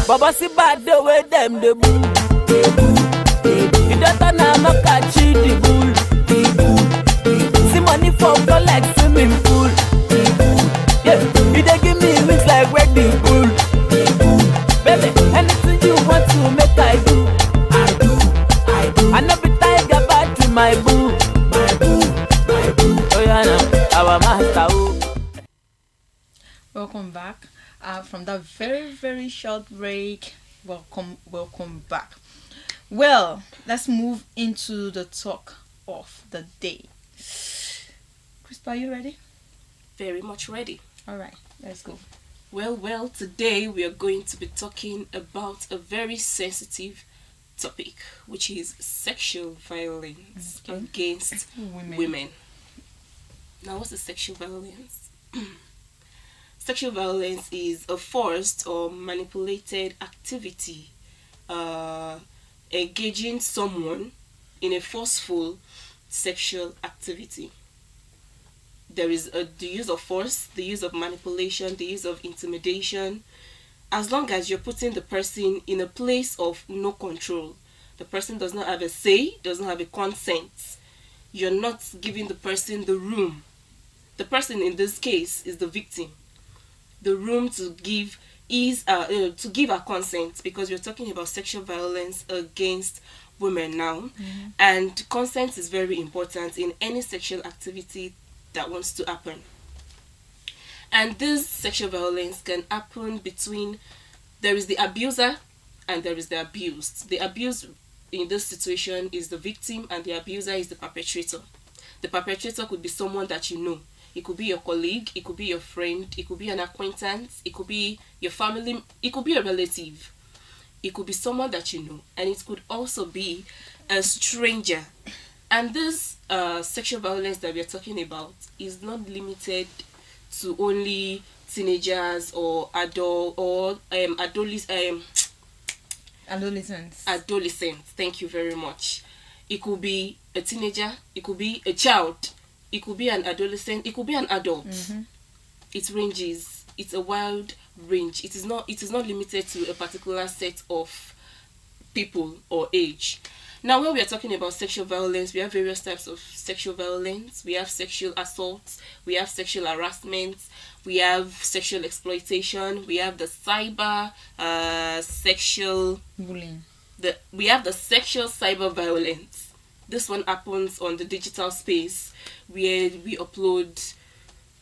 Baba see bad the way them the bull. You don't know I'm a catchy the bull. See money for flow like swimming pool. Yeah, you dey give me wings like wedding bull. Baby, anything you want to make I do. I know be tiger bad to my boo. Oh yeah, now our master. Oh. Welcome back from that very short break. Welcome back. Well, let's move into the talk of the day. Crispa, are you ready? Very much ready. All right, let's go. Well, today we are going to be talking about a very sensitive topic, which is sexual violence against women. Now, what's the sexual violence? Sexual violence is a forced or manipulated activity engaging someone in a forceful sexual activity. There is the use of force, the use of manipulation, the use of intimidation. As long as you're putting the person in a place of no control, the person does not have a say, does not have a consent. You're not giving the person the room. The person in this case is the victim. The room to give a consent, because we're talking about sexual violence against women now, and consent is very important in any sexual activity that wants to happen. And this sexual violence can happen between, there is the abuser and there is the abused. The abused in this situation is the victim and the abuser is the perpetrator. The perpetrator could be someone that you know. It could be your colleague, it could be your friend, it could be an acquaintance, it could be your family, it could be a relative. It could be someone that you know, and it could also be a stranger. And this sexual violence that we are talking about is not limited to only teenagers or adolescents. Adolescents. Thank you very much. It could be a teenager. It could be a child. It could be an adolescent. It could be an adult. It ranges. It's a wide range. It is not limited to a particular set of people or age. Now, when we are talking about sexual violence, we have various types of sexual violence. We have sexual assault, we have sexual harassment, we have sexual exploitation, we have the cyber sexual bullying. We have the sexual cyber violence. This one happens on the digital space, where we upload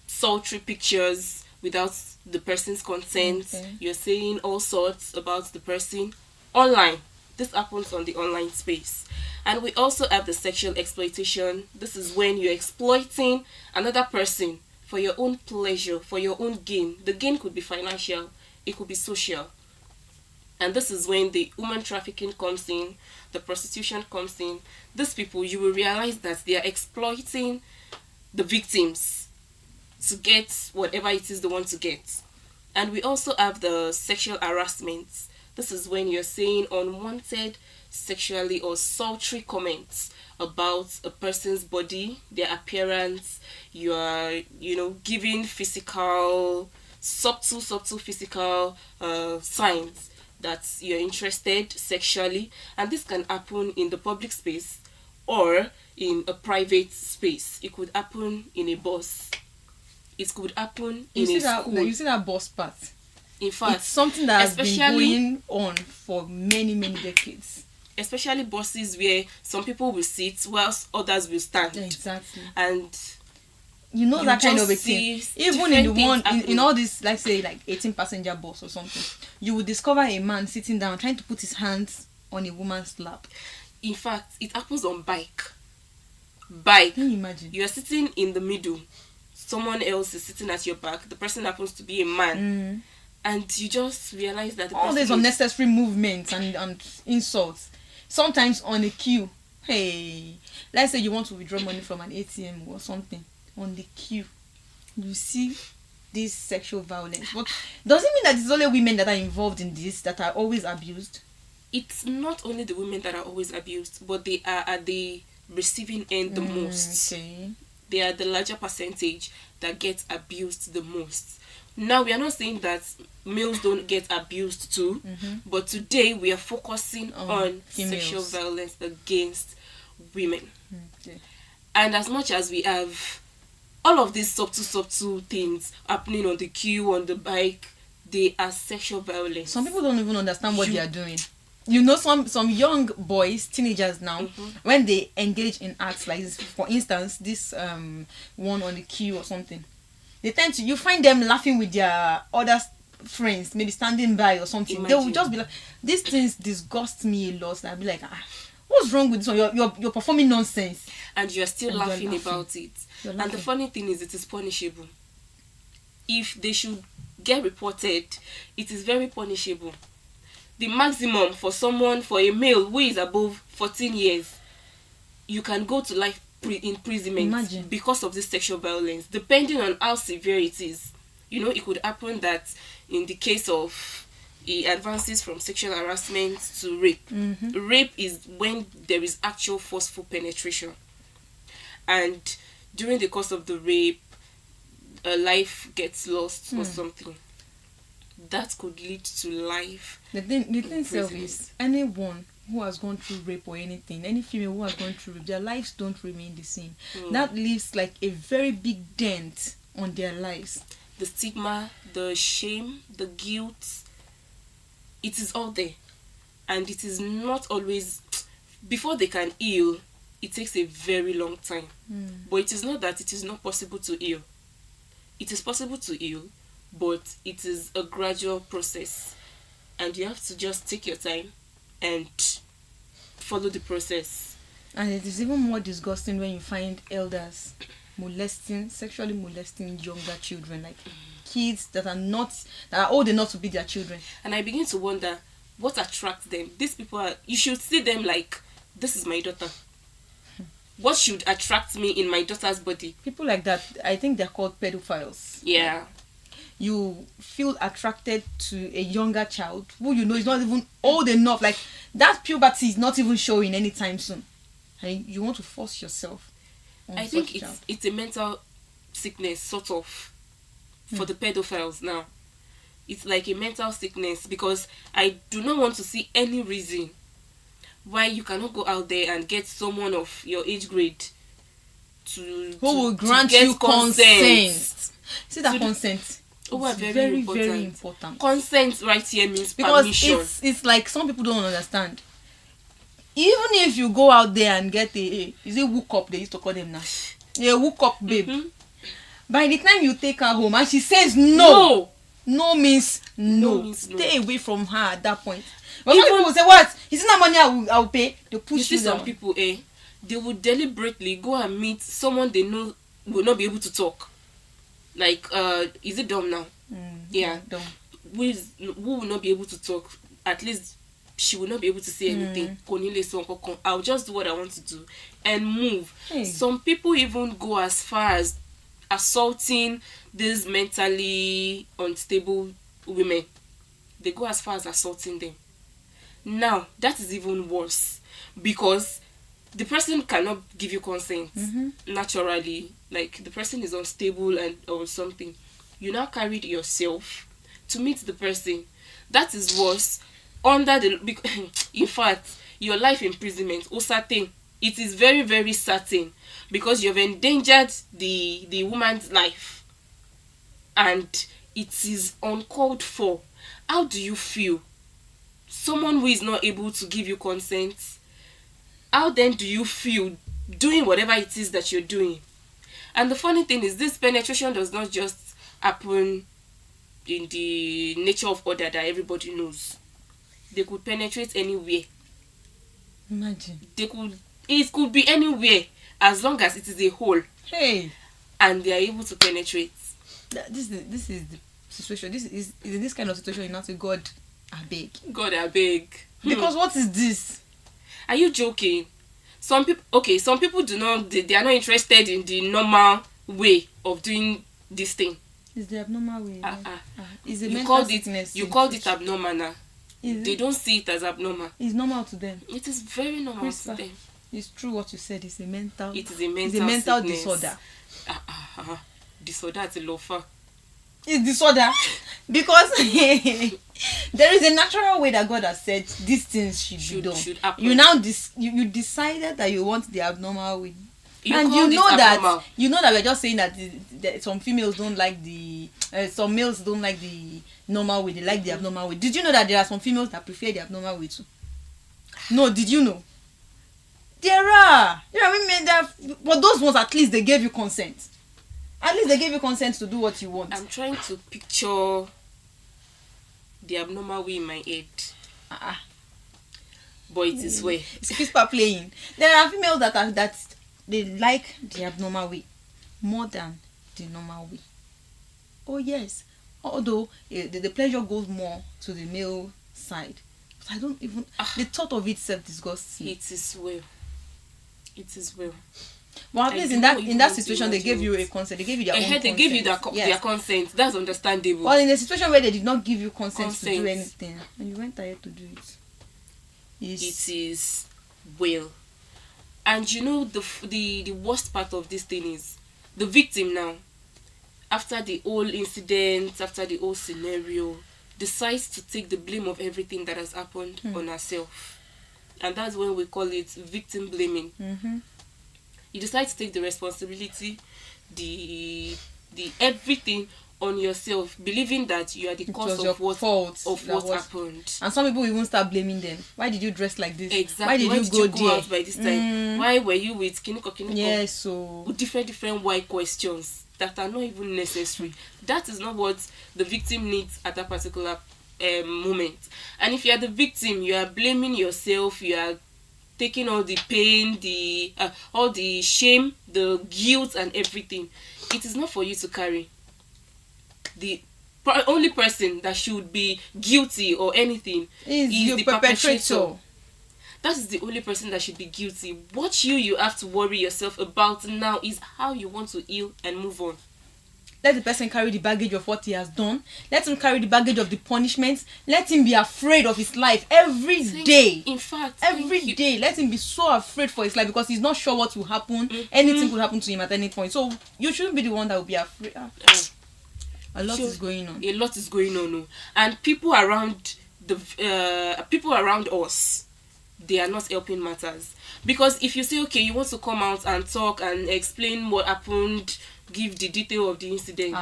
sultry pictures without the person's consent. You're saying all sorts about the person online. This happens on the online space. And we also have the sexual exploitation. This is when you're exploiting another person for your own pleasure, for your own gain. The gain could be financial, it could be social. And this is when the human trafficking comes in, the prostitution comes in. These people, you will realize that they are exploiting the victims to get whatever it is they want to get. And we also have the sexual harassment. This is when you're saying unwanted sexually or sultry comments about a person's body, their appearance. You are, giving subtle physical signs that you're interested sexually. And this can happen in the public space or in a private space. It could happen in a bus. It could happen in a school. You see that bus part? In fact, it's something that has been going on for many decades. Especially buses where some people will sit whilst others will stand. Exactly. And you that kind of a thing. Even in the one in all this, like 18-passenger bus or something, you will discover a man sitting down trying to put his hands on a woman's lap. In fact, it happens on bike. Can you imagine? You are sitting in the middle. Someone else is sitting at your back. The person happens to be a man. And you just realize that all these unnecessary movements and insults. Sometimes on a queue. Hey, let's say you want to withdraw money from an ATM or something. On the queue, you see this sexual violence. But does it mean that it's only women that are involved in this that are always abused? It's not only the women that are always abused, but they are at the receiving end the most. Okay. They are the larger percentage that get abused the most. Now, we are not saying that males don't get abused too, but today we are focusing on sexual females. violence against women. Okay. And as much as we have all of these subtle things happening on the queue, on the bike, they are sexual violence. Some people don't even understand what they are doing. You know, some young boys, teenagers now, when they engage in acts like this, for instance, this one on the queue or something, they tend to, you find them laughing with their other friends, maybe standing by or something. They will Imagine. just be like, these things disgust me a lot. I'll be like, what's wrong with this one? You're performing nonsense. And you're still And you're laughing laughing. about it. You're And the laughing. funny thing is, it is punishable. If they should get reported, it is very punishable. The maximum for someone, for a male who is above 14 years, you can go to life imprisonment. Imagine. Because of this sexual violence, depending on how severe it is. You know, it could happen that in the case of it advances from sexual harassment to rape. Rape is when there is actual forceful penetration, and during the course of the rape, a life gets lost or something. That could lead to life. The thing self Imprisonment. is, anyone who has gone through rape or anything, any female who has gone through rape, their lives don't remain the same. That leaves like a very big dent on their lives. The stigma, the shame, the guilt, it is all there. And it is not always, before they can heal, it takes a very long time. But it is not that it is not possible to heal. It is possible to heal, but it is a gradual process. And you have to just take your time and follow the process. And it is even more disgusting when you find elders sexually molesting younger children, like kids that are old enough to be their children. And I begin to wonder, what attracts them? These people are, you should see them like, this is my daughter. What should attract me in my daughter's body? People like that, I think they're called pedophiles. Yeah. You feel attracted to a younger child who you know is not even old enough, like that puberty is not even showing anytime soon, and you want to force yourself on I such think a child. it's a mental sickness, sort of, for the pedophiles now. It's like a mental sickness, because I do not want to see any reason why you cannot go out there and get someone of your age grade Who will grant get you consent. See that To the- consent. Oh, It's very very, important. very important. Consent right here means Because permission. it's like some people don't understand. Even if you go out there and get is it hook up, they used to call them now. Yeah, hook up babe. By the time you take her home and she says no means no. No means no. Stay away from her at that point. But some people will say, what? Is it not money I will pay? They You push see you some down. people, they will deliberately go and meet someone they know will not be able to talk. Like, is it dumb now? Yeah. Dumb. Who will not be able to talk? At least she will not be able to say anything. I'll just do what I want to do and move. Hey. Some people even go as far as assaulting these mentally unstable women. They go as far as assaulting them. Now, that is even worse, because the person cannot give you consent naturally. Like, the person is unstable or something. You now carried yourself to meet the person. That is worse. In fact, your life imprisonment, certain. It is very, very certain, because you've endangered the woman's life, and it is uncalled for. How do you feel? Someone who is not able to give you consent, how then do you feel doing whatever it is that you're doing? And the funny thing is, this penetration does not just happen in the nature of order that everybody knows. They could penetrate anywhere. Imagine. It could be anywhere, as long as it is a hole Hey. and they are able to penetrate. This is the situation. This is in this kind of situation you now say, God, I beg. God, I beg. Because what is this? Are you joking? Some people do not. They are not interested in the normal way of doing this thing. It's the abnormal way. It's a You mental called sickness. You called it abnormal now. Is They it? don't see it as abnormal. It's normal to them. It is very normal Krista, to them. It's true what you said. It's a mental. It is a mental It's a mental sickness. disorder. Disorder at a lofa. It's disorder. Because there is a natural way that God has said these things should be done. Should happen. You now you decided that you want the abnormal way. And called you know it that abnormal. we're just saying that some females don't like some males don't like the normal way, they like the abnormal way. Did you know that there are some females that prefer the abnormal way too? No, did you know? There are women that, but those ones at least they gave you consent. At least they gave you consent to do what you want. I'm trying to picture the abnormal way in my head. But it is way. It's CRISPR playing. There are females that they like the abnormal way more than the normal way. Oh yes. Although the pleasure goes more to the male side. But I don't even the thought of itself disgusts me. It is well. It is well. Well, at least in that situation, they gave you a consent. They gave you their own consent. They gave you their consent. That's understandable. Well, in a situation where they did not give you consent to do anything, and you went ahead to do it, it is well. And you know the worst part of this thing is the victim now, after the whole incident, after the whole scenario, decides to take the blame of everything that has happened on herself, and that's when we call it victim blaming. You decide to take the responsibility, the everything on yourself, believing that you are the cause of what happened. And some people even start blaming them. Why did you dress like this? Exactly. Why did you go out by this time? Why were you with kiniko? Yes, so with different why questions that are not even necessary. That is not what the victim needs at that particular moment. And if you are the victim, you are blaming yourself. You are taking all the pain, all the shame, the guilt, and everything. It is not for you to carry. The only person that should be guilty or anything is the perpetrator. That is the only person that should be guilty. What you have to worry yourself about now is how you want to heal and move on. Let the person carry the baggage of what he has done. Let him carry the baggage of the punishment. Let him be afraid of his life every day. In fact, every day. Let him be so afraid for his life because he's not sure what will happen. Anything could happen to him at any point. So you shouldn't be the one that will be afraid. A lot is going on. A lot is going on. And people around us, they are not helping matters. Because if you say, okay, you want to come out and talk and explain what happened, give the detail of the incident,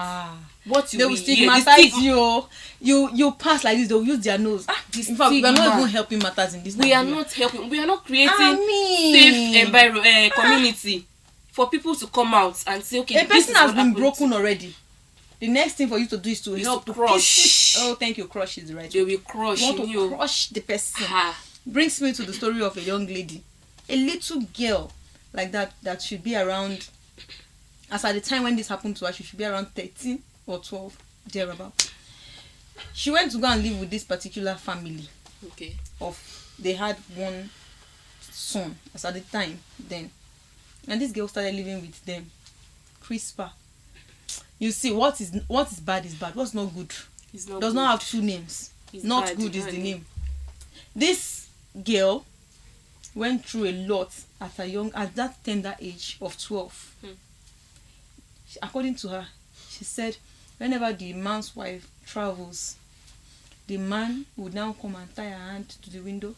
what you they will stigmatize you. You pass like this, they will use their nose. In fact, we are not even helping matters in this. We are not helping. We are not creating safe community for people to come out and say, okay, a person has been broken already. The next thing for you to do is to help to crush. Oh, thank you. Crush is the right. They will crush you. Want to crush the person. Brings me to the story of a young lady, a little girl like that should be around. As at the time when this happened to her, she should be around 13 or 12, thereabout. She went to go and live with this particular family. Okay. They had one son as at the time then, and this girl started living with them. CRISPR. You see, what is bad is bad. What's not good does not have two names. Not good is the name. This girl went through a lot at that tender age of 12. According to her, she said whenever the man's wife travels, the man would now come and tie her hand to the window,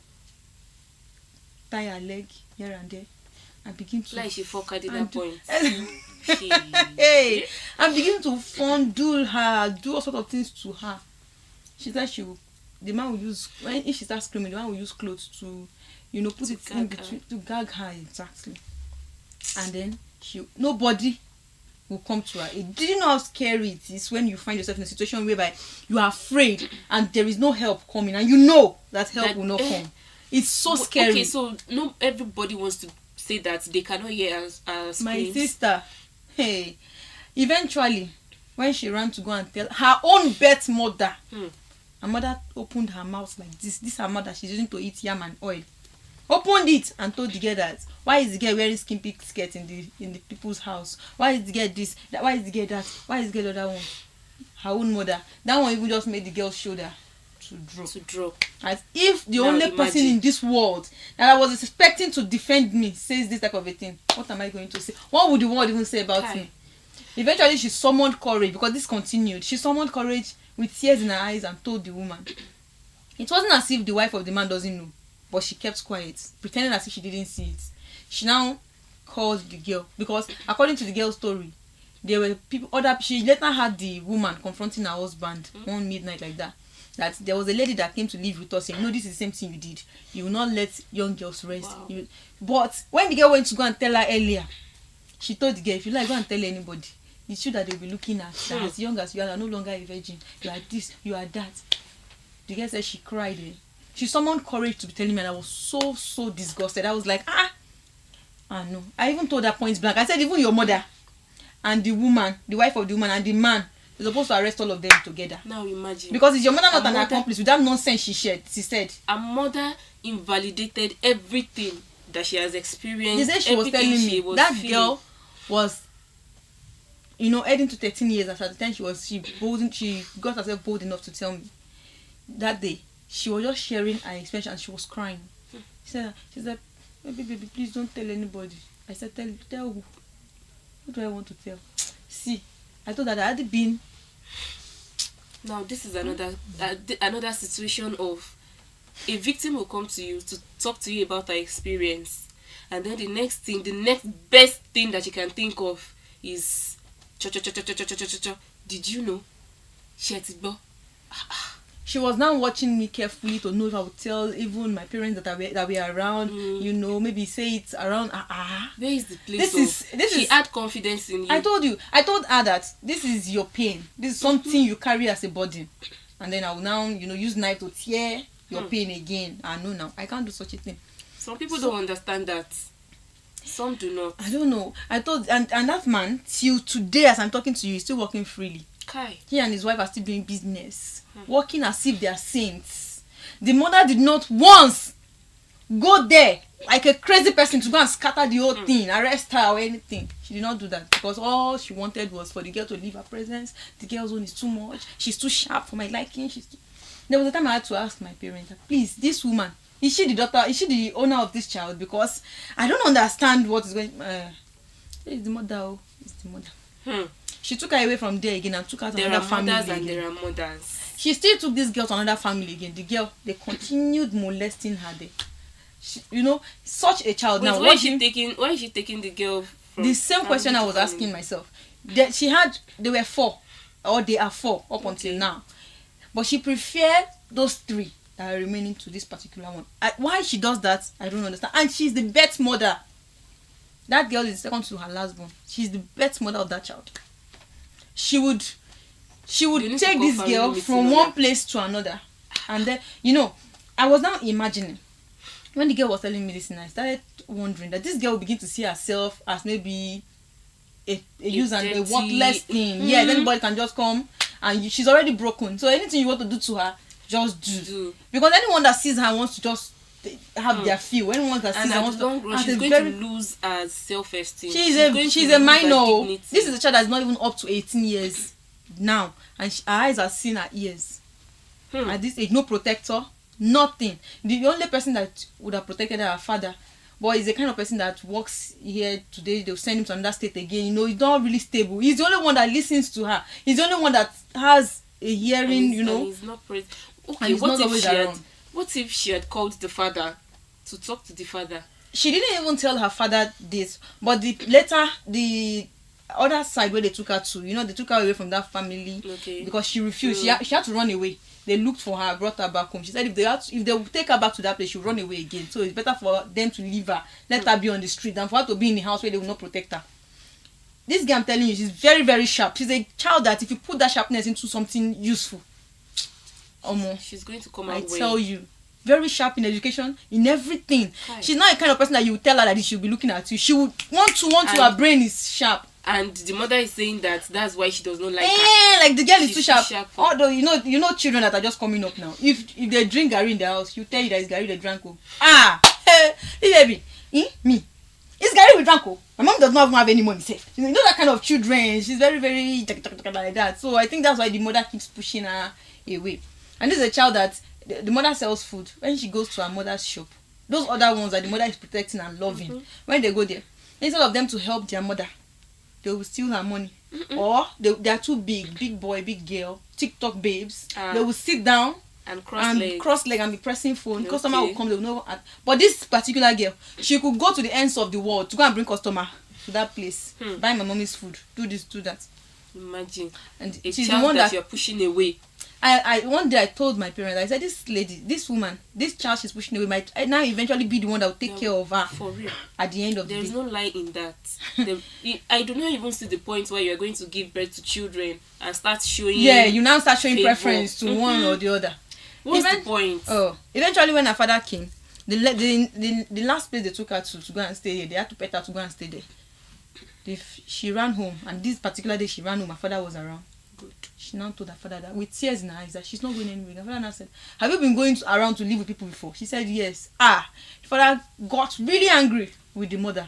tie her leg here and there, and begin to like she fucked at that point. Hey, and begin to fondle her, do all sorts of things to her. She said the man will use, if she starts screaming, the man will use clothes to, put it in between to gag her exactly. And then nobody will come to her. Did you know how scary it is when you find yourself in a situation whereby you are afraid and there is no help coming, and you know that help will not come? It's so scary. Okay, so not everybody wants to say that they cannot hear us. My sister, hey, eventually, when she ran to go and tell her own birth mother, her mother opened her mouth like this. This her mother, she's using to eat yam and oil. Opened it and told the girl that, why is the girl wearing skimpy skirt in the people's house? Why is the girl this? Why is the girl that? Why is the girl the other one? Her own mother. That one even just made the girl's shoulder to drop. As if the only person in this world that I was expecting to defend me says this type of a thing. What am I going to say? What would the world even say about me? Eventually, she summoned courage because this continued. She summoned courage with tears in her eyes and told the woman. It wasn't as if the wife of the man doesn't know, but she kept quiet, pretending as if she didn't see it. She now called the girl because, according to the girl's story, there were people. She later had the woman confronting her husband one midnight like that. That there was a lady that came to live with us saying, "No, this is the same thing you did. You will not let young girls rest." Wow. But when the girl went to go and tell her earlier, she told the girl, "If you like, go and tell anybody. It's you that they'll be looking at. That as young as you are no longer a virgin. You are this, you are that." The girl said she cried. She summoned courage to be telling me, and I was so disgusted. I was like, no. I even told her point blank. I said, even your mother and the woman, the wife of the woman, and the man, you're supposed to arrest all of them together. Now imagine. Because is your mother not an accomplice with that nonsense she said? A mother invalidated everything that she has experienced. They said she was telling me that girl was, heading to 13 years after the time she got herself bold enough to tell me that day. She was just sharing her experience and she was crying. She said, baby, please don't tell anybody. I said, tell who? Who do I want to tell? See, I thought that I had been. Now this is another situation of a victim will come to you to talk to you about her experience, and then the next best thing that you can think of is did you know? She was now watching me carefully to know if I would tell even my parents that were around. Maybe say it around. Where is the place? She had confidence in you. I told her that this is your pain. This is something you carry as a burden, and then I will now use knife to tear your pain again. I know now I can't do such a thing. Some people don't understand that. Some do not. I don't know. I thought, and that man till today, as I'm talking to you, is still working freely. Kai. He and his wife are still doing business, working as if they are saints. The mother did not once go there like a crazy person to go and scatter the whole thing, arrest her or anything. She did not do that because all she wanted was for the girl to leave her presence. The girl's own is too much. She's too sharp for my liking. There was a time I had to ask my parents, please, this woman, is she the daughter? Is she the owner of this child? Because I don't understand what is going. It's the mother. It's the mother. She took her away from there again and took her to another family again. There are mothers. She still took this girl to another family again. The girl, they continued molesting her there. Such a child. Now, why is she taking the girl from? The same question I was asking myself. They were 4, or they are 4 up until now. But she preferred those 3 that are remaining to this particular one. Why she does that, I don't understand. And she's the best mother. That girl is second to her last born. She's the best mother of that child. She would take this girl from one place to another. And then, I was now imagining, when the girl was telling me this, and I started wondering that this girl will begin to see herself as maybe a use and a worthless thing. Yes, anybody can just come, and she's already broken. So anything you want to do to her, just do. Because anyone that sees her wants to just have their feel. Anyone that sees her wants to. She's going to lose her self-esteem. She's a minor. This is a child that's not even up to 18 years now, and her eyes are seeing her ears. At this age, no protector, nothing. The only person that would have protected her father, but he's the kind of person that works here today. They'll send him to another state again. He's not really stable. He's the only one that listens to her. He's the only one that has a hearing. And he's not okay. What if she had called the father to talk to the father? She didn't even tell her father this, but later the other side where they took her to, they took her away from that family because she refused. She had to run away. They looked for her, brought her back home. She said if they would take her back to that place, she'll run away again. So it's better for them to leave her, let her be on the street, than for her to be in the house where they will not protect her. This girl, I'm telling you, she's very, very sharp. She's a child that if you put that sharpness into something useful, she's going to come out. I tell you, very sharp in education, in everything. Hi. She's not a kind of person that you tell her that she'll be looking at you. She would want to her brain is sharp. And the mother is saying that's why she does not like her. Like the girl is too sharp. Although children that are just coming up now. If they drink Gary in the house, you tell you that it's Gary they drank. Baby, me. It's Gary we drank. My mom does not even have any money. That kind of children. She's very, very like that. So I think that's why the mother keeps pushing her away. And this is a child that the mother sells food. When she goes to her mother's shop, those other ones that the mother is protecting and loving, when they go there, instead of them to help their mother, they will steal her money. Or they are too big boy, big girl, TikTok babes. They will sit down and cross leg and be pressing phone. Okay. Customer will come, they will know. But this particular girl, she could go to the ends of the world to go and bring customer to that place, buy my mommy's food, do this, do that. Imagine. And A she's the child one that that you're pushing away. I one day I told my parents, I said, this lady, this woman, this child she's pushing away might now eventually be the one that will take care of her For real. at the end of There's the day. no lie in that. I do not even see the point where you're going to give birth to children and start showing. Yeah, you now start showing favor. preference to one or the other. What's the point? Oh, eventually when her father came, the last place they took her to go and stay there, they had to pet her to go and stay there. She ran home, and this particular day she ran home, her father was around. Good. She now told her father that with tears in her eyes that she's not going anywhere. Her father now said, have you been going around to live with people before? She said yes. The father got really angry with the mother.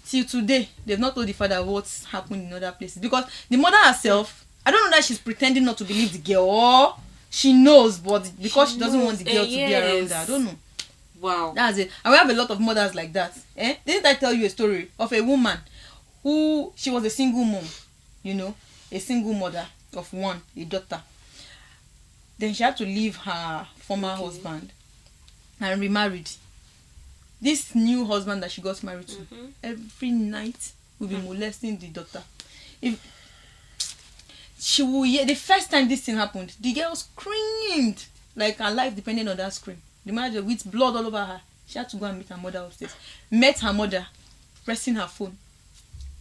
Till today, they've not told the father what's happened in other places, because the mother herself, I don't know that she's pretending not to believe the girl, or she knows, but because she doesn't want the girl to be around her. I don't know. Wow. That's it. And we have a lot of mothers like that. Didn't I tell you a story of a woman who, she was a single mom, a single mother of a daughter. Then she had to leave her former husband and remarried. This new husband that she got married to, every night will be molesting the daughter. If she will hear, the first time this thing happened, the girl screamed like her life depended on that scream. The mother with blood all over her. She had to go and meet her mother upstairs. Met her mother, pressing her phone.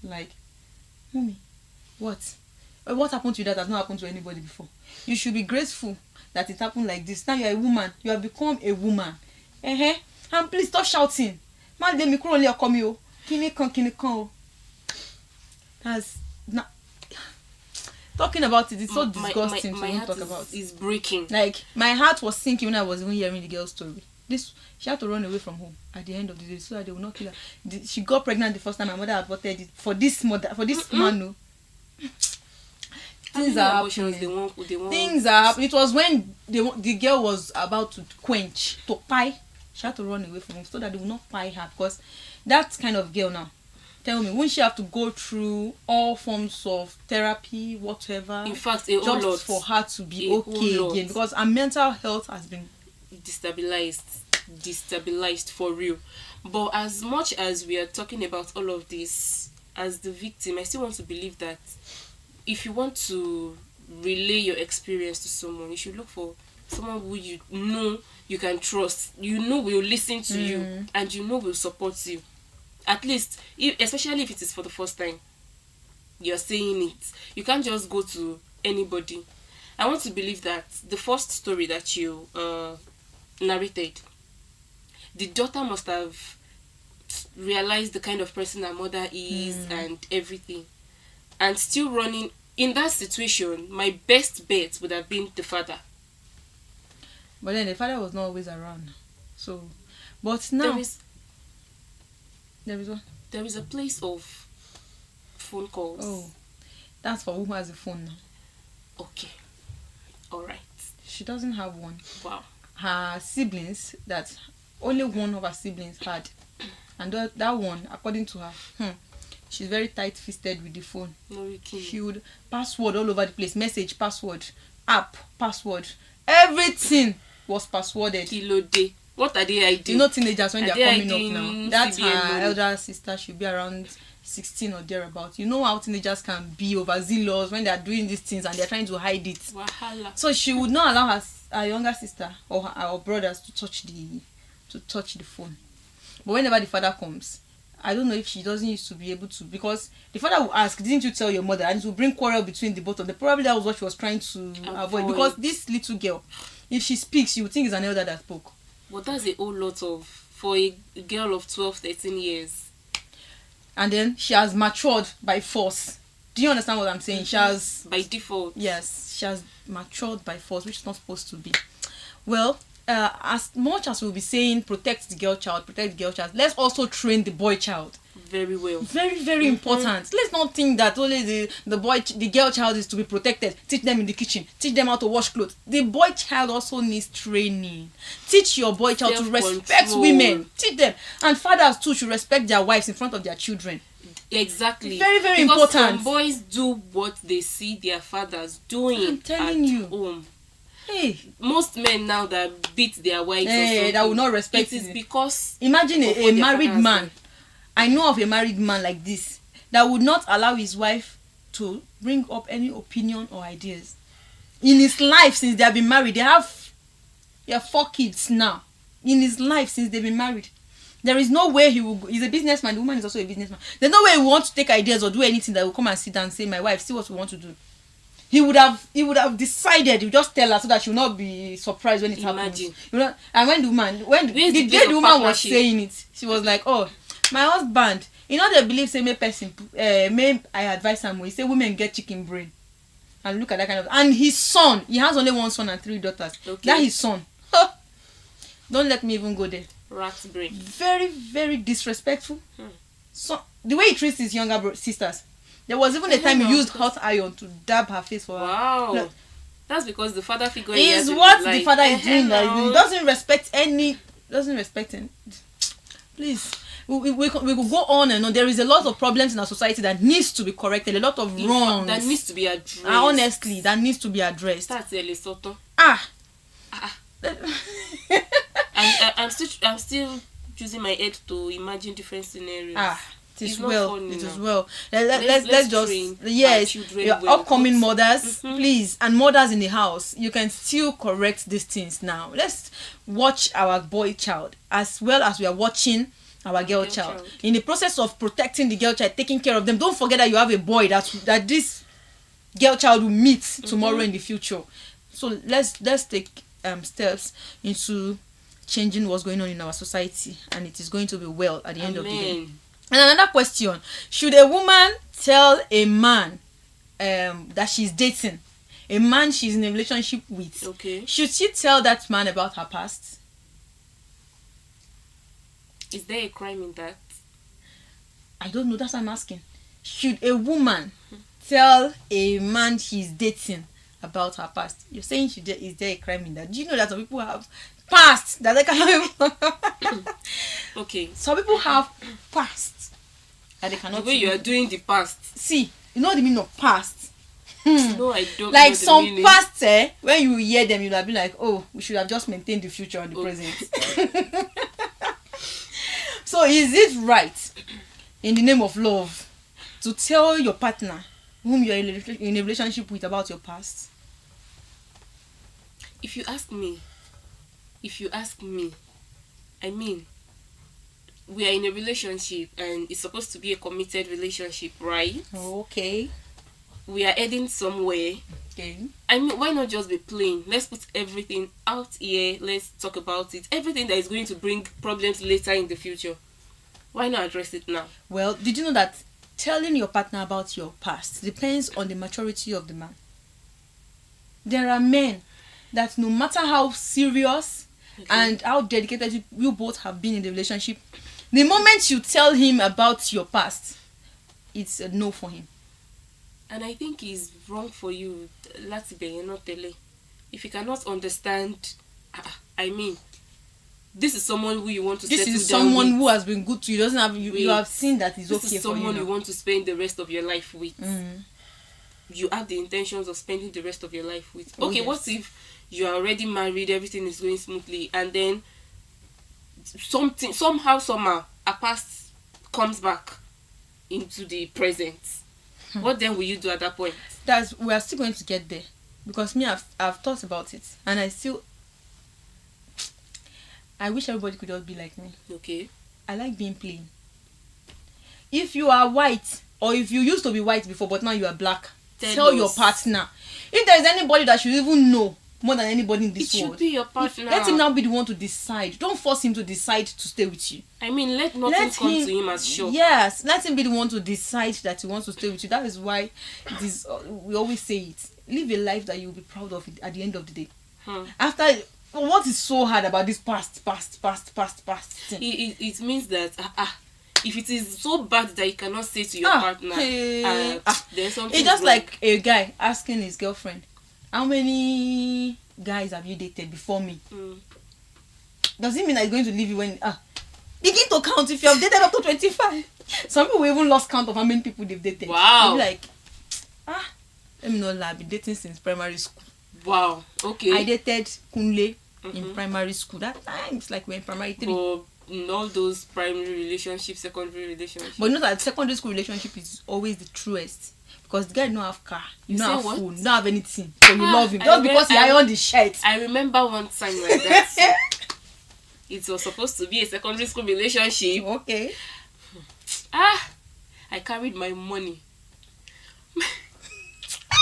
Like, mommy, what happened to you that has not happened to anybody before? You should be grateful that it happened like this. Now you're a woman. You have become a woman. And please stop shouting. Man, let me only come you. Kini kan. That's not talking about it. It's so disgusting to even talk about. It's breaking. Like, my heart was sinking when I was even hearing the girl's story. She had to run away from home at the end of the day so that they will not kill her. She got pregnant the first time. My mother aborted it for this man. No. Things are happening. Things are happening. It was when the girl was about to pie. She had to run away from home so that they will not pie her, because that kind of girl now, tell me, won't she have to go through all forms of therapy, whatever? In fact, just for her to be okay again, because her mental health has been destabilized for real. But as much as we are talking about all of this, as the victim, I still want to believe that if you want to relay your experience to someone, you should look for someone who you know you can trust, will listen to you, and will support you. At least, especially if it is for the first time you're saying it. You can't just go to anybody. I want to believe that the first story that you narrated, the daughter must have realized the kind of person her mother is and everything, and still running. In that situation, my best bet would have been the father. But then the father was not always around. So, but now there is what? There is a place of phone calls. Oh, that's for who has a phone now. Okay. All right. She doesn't have one. Wow. Her siblings, that only one of her siblings had, and that one, according to her, she's very tight-fisted with the phone. No, you can't. She would password all over the place, message, password, app, password, everything was passworded. Kilo day. What are they hiding? Teenagers when they are coming up now. That's her elder sister. She'll be around 16 or thereabouts. You know how teenagers can be overzealous when they are doing these things and they are trying to hide it. Wahala. So she would not allow her younger sister or her brothers to touch the phone. But whenever the father comes, I don't know if she doesn't used to be able to, because the father will ask, didn't you tell your mother? And it will bring quarrel between the both of them. Probably that was what she was trying to avoid. Because this little girl, if she speaks, you would think it's an elder that spoke. But that's a whole lot for a girl of 12, 13 years. And then she has matured by force. Do you understand what I'm saying? She has... By default. Yes, she has matured by force, which is not supposed to be. Well, as much as we'll be saying protect the girl child, let's also train the boy child. Very well. Very, very important. Let's not think that only the girl child is to be protected. Teach them in the kitchen. Teach them how to wash clothes. The boy child also needs training. Teach your boy child to respect women. Teach them. And fathers too should respect their wives in front of their children. Exactly. Very, very Because important. some boys do what they see their fathers doing I'm telling you. home. Hey, Most men now that beat their wives or something, that will not respect it is it. because Imagine of a what their married fathers man. did. I know of a married man like this that would not allow his wife to bring up any opinion or ideas. In his life, since they have been married, they have 4 kids now. In his life, since they've been married, there is no way he will go. He's a businessman. The woman is also a businessman. There's no way he will want to take ideas or do anything that will come and sit down and say, my wife, see what we want to do. He would have decided. You just tell her so that she will not be surprised when it happens. You know, and when the day the woman was saying it, she was like, oh, my husband, you know, they believe say me person may I advise him. He say women get chicken brain. And look at that kind of, and his son, he has only 1 son and 3 daughters. Okay. That his son. Don't let me even go there. Rat's brain. Very, very disrespectful. So the way he treats his younger sisters. There was even a time he used hot iron to dab her face for her. Wow. Look, That's because the father figure is what the father is doing. He doesn't respect any. Please, we could go on and on. There is a lot of problems in our society that needs to be corrected. A lot of wrongs that needs to be addressed. Honestly, that needs to be addressed. That's a Lesotho. I'm still using my head to imagine different scenarios. It is well. Let's just yes, your well, upcoming mothers, please, and mothers in the house, you can still correct these things now. Let's watch our boy child as well as we are watching our girl child. In the process of protecting the girl child, taking care of them, don't forget that you have a boy that this girl child will meet tomorrow in the future. So let's take steps into changing what's going on in our society, and it is going to be well at the end of the day. And another question, should a woman tell a man that she's dating, a man she's in a relationship with, should she tell that man about her past? Is there a crime in that? I don't know, that's what I'm asking. Should a woman tell a man she's dating about her past? You're saying is there a crime in that? Do you know that some people have past that they cannot Okay. Some people have past that they cannot. The way you are doing the past. See, you know what the meaning of past? No, I don't. Like know some the meaning. past, when you hear them, you'll be like, oh, we should have just maintained the future and the present. So is it right, in the name of love, to tell your partner whom you're in a relationship with about your past? If you ask me, I mean, we are in a relationship and it's supposed to be a committed relationship, right? Okay. We are heading somewhere. Okay. I mean, why not just be plain? Let's put everything out here. Let's talk about it. Everything that is going to bring problems later in the future. Why not address it now? Well, did you know that telling your partner about your past depends on the maturity of the man? There are men that no matter how serious and how dedicated you both have been in the relationship, the moment you tell him about your past, it's a no for him. And I think it's wrong for you, Latibe, not Tele. If you cannot understand, I mean, this is someone who you want to settle down with. This is someone who has been good to you. Doesn't have you have seen that it's okay for you. This is someone you want to spend the rest of your life with. You have the intentions of spending the rest of your life with. Okay, what if you are already married, everything is going smoothly, and then somehow, a past comes back into the present? What then will you do at that point? We are still going to get there, because me, I've thought about it, and I wish everybody could just be like me. Okay. I like being plain. If you are white, or if you used to be white before but now you are black, tell your partner. If there is anybody that should even know more than anybody in this world, it should be your partner. Let him now be the one to decide. Don't force him to decide to stay with you. I mean, let nothing come to him as shock. Yes, let him be the one to decide that he wants to stay with you. That is why it is. We always say it. Live a life that you'll be proud of at the end of the day. After, what is so hard about this past thing? It means that if it is so bad that you cannot say to your partner, there's something. It's just wrong. like a guy asking his girlfriend, how many guys have you dated before me? Does it mean that he's going to leave you when begin to count if you have dated up to 25? Some people even lost count of how many people they've dated. Wow. They'll be like, let me not lie, I've been dating since primary school. Wow. Okay. I dated Kunle in primary school. That time, it's like we're in primary 3. But in all those primary relationships, secondary relationships. But you know that secondary school relationship is always the truest. Because the guy don't have car, you don't have phone, you don't have anything. So you love him. Just because he ironed the shirt. I remember one time like that. It was supposed to be a secondary school relationship. Okay. I carried my money.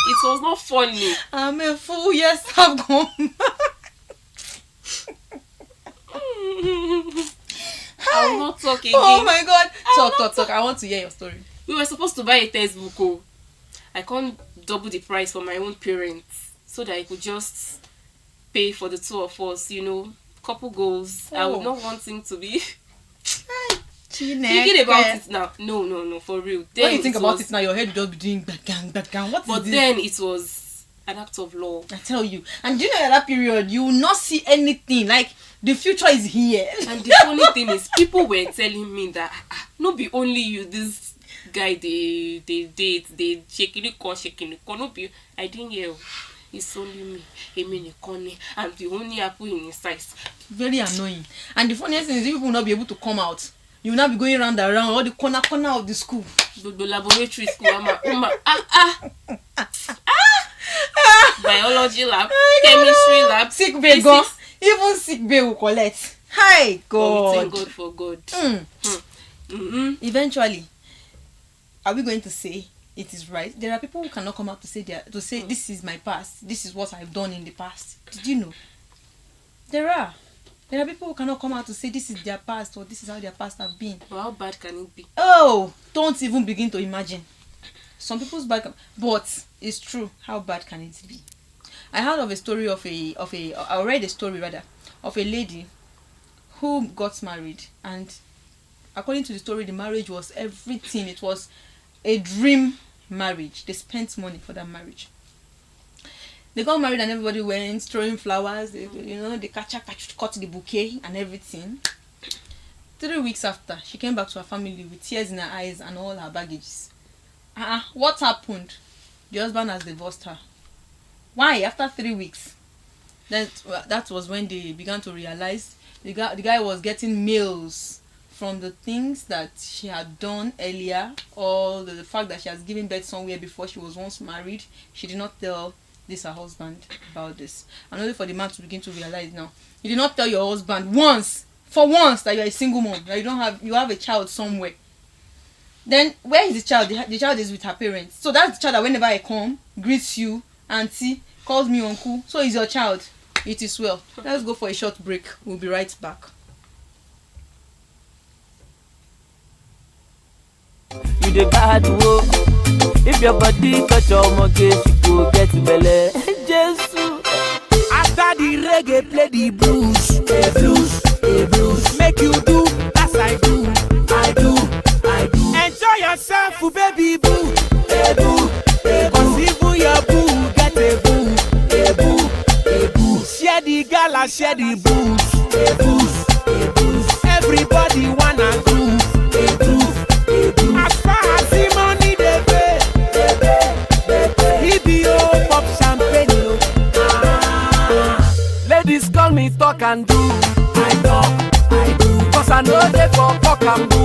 It was not funny. I'm a fool, yes, I've gone. I will not talk again. Oh my god. Talk. I want to hear your story. We were supposed to buy a textbook. Oh. I can't double the price for my own parents so that I could just pay for the two of us, you know, couple goals. I would not want him to be thinking about it now. No, for real. Then when you think about it now, your head will just be doing back. But then it was an act of love. I tell you. And do you know at that period, you will not see anything. Like, the future is here. And the funny thing is, people were telling me that, no be only you, this guy, they date, they shaking the car, no be, I didn't hear. It's only me, I'm the only apple in his size. Very annoying. And the funniest thing is, people will not be able to come out. You will not be going around all the corner of the school. The laboratory school, biology lab, chemistry lab, sick bay go. Even sick bay will collect. Hi God. Thank God for God. Eventually, are we going to say it is right? There are people who cannot come out to say this is my past. This is what I've done in the past. Did you know? There are people who cannot come out to say this is their past or this is how their past have been. Well, how bad can it be? Oh, don't even begin to imagine. Some people's bad, but it's true. How bad can it be? I heard of a story I read a story rather of a lady who got married, and according to the story, the marriage was everything. It was a dream marriage. They spent money for that marriage. They got married and everybody went throwing flowers. They cut the bouquet and everything. 3 weeks after, she came back to her family with tears in her eyes and all her baggages. What happened? The husband has divorced her. Why? After 3 weeks. That was when they began to realize the guy was getting mails from the things that she had done earlier, or the fact that she has given birth somewhere before she was once married. She did not tell her husband about this. And only for the man to begin to realize now. You did not tell your husband for once that you are a single mom, that you have a child somewhere. Then where is the child? The child is with her parents. So that's the child that whenever I come, greets you, auntie, calls me uncle. So is your child. It is well. Let's go for a short break. We'll be right back. You the bad work. If your body touch your mortgage, you go get belle. Jesus. After the reggae, play the blues. A blues. Make you do as I do. I do. Enjoy yourself, baby boo. A boo. Cause even your boo get a boo. A boo. Share the gala, share the booze. A booze. Everybody wanna groove. A groove. As far as the money they pay, he be oh pop champagne. Ladies call me talk and do. I do. Cause I know they for talk and do.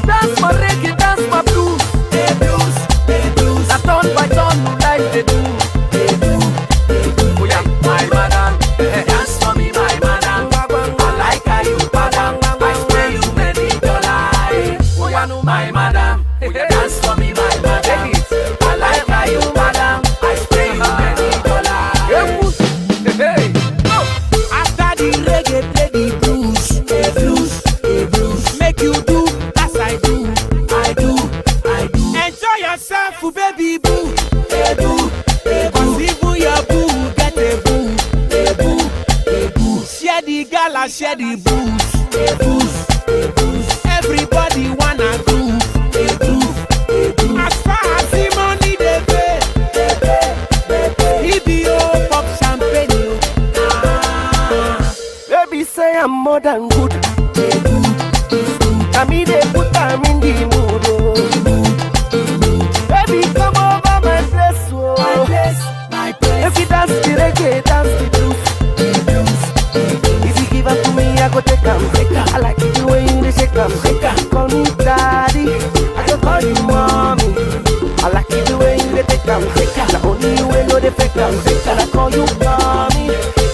Dance my reggae, dance my blues. That turn by turn, no like they do. Oh yeah, my madam, dance for me, my madam. I like how you madam. I spray you many dollars. Oh yeah, no, my madam. Oh yeah, dance for me, my madam. I like how you madam. I spray you many dollars. Hey, after the reggae, play the blues. A blues. Make you do as I do. I do. Enjoy yourself, baby boo. A boo. Cause even your boo get a boo. A boo. Share the gala, share the booze. A booze. Everybody wanna groove. A groove. As far as the money they pay, he be oh pop champagne. Baby say I'm more than good. Now me they put them in the mood, oh. Baby, come over my place, oh. My place. If you dance the reggae, dance the blues. If you give up to me, I go take 'em. I like it the way you dey shake 'em. Call me daddy, I go call you mommy. I like it the way you dey take 'em. The only you will know they fake 'em. And I call you mommy,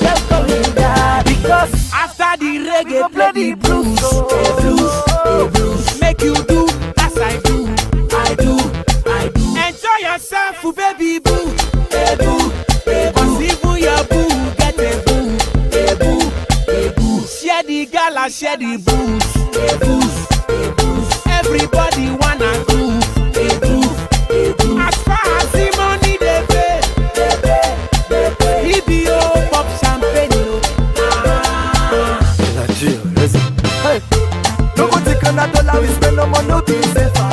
just call me daddy. Because After the reggae, go play the blues, blues. Make you do as I do. Enjoy yourself, baby boo. Cause even your boo get a boo. Share the gala, share the booze. Everybody wanna groove. As far as the money they pay, EBO pop champagne. hey, no go take $100, we spend no money, no be safer.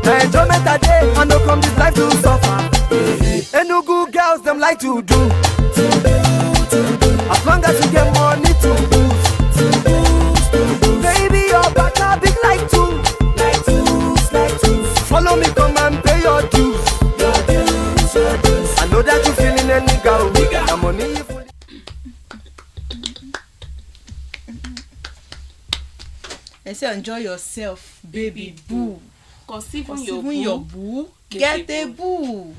Now enjoyment a day, and no come this life to suffer. Enugu girls, them like to do. As long as you get money to boost. Baby, your back are big like two. Follow me, come and pay your dues. I know that you feeling a nigga. The money you fully. I say enjoy yourself, baby boo. Cause even Cause your even boo, your boo get a boo.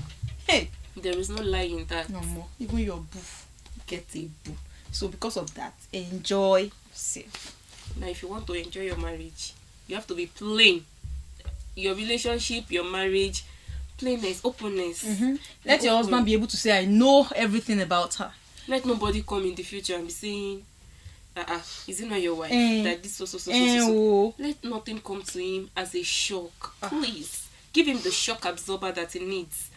Hey, there is no lie in that. no more. Even your boo get a boo. So because of that, enjoy yourself. Now, if you want to enjoy your marriage, you have to be plain. Your relationship, your marriage, plainness, openness. Let your husband be able to say, I know everything about her. Let nobody come in the future and be saying, is it not your wife? That this so. Oh. Let nothing come to him as a shock. Please give him the shock absorber that he needs.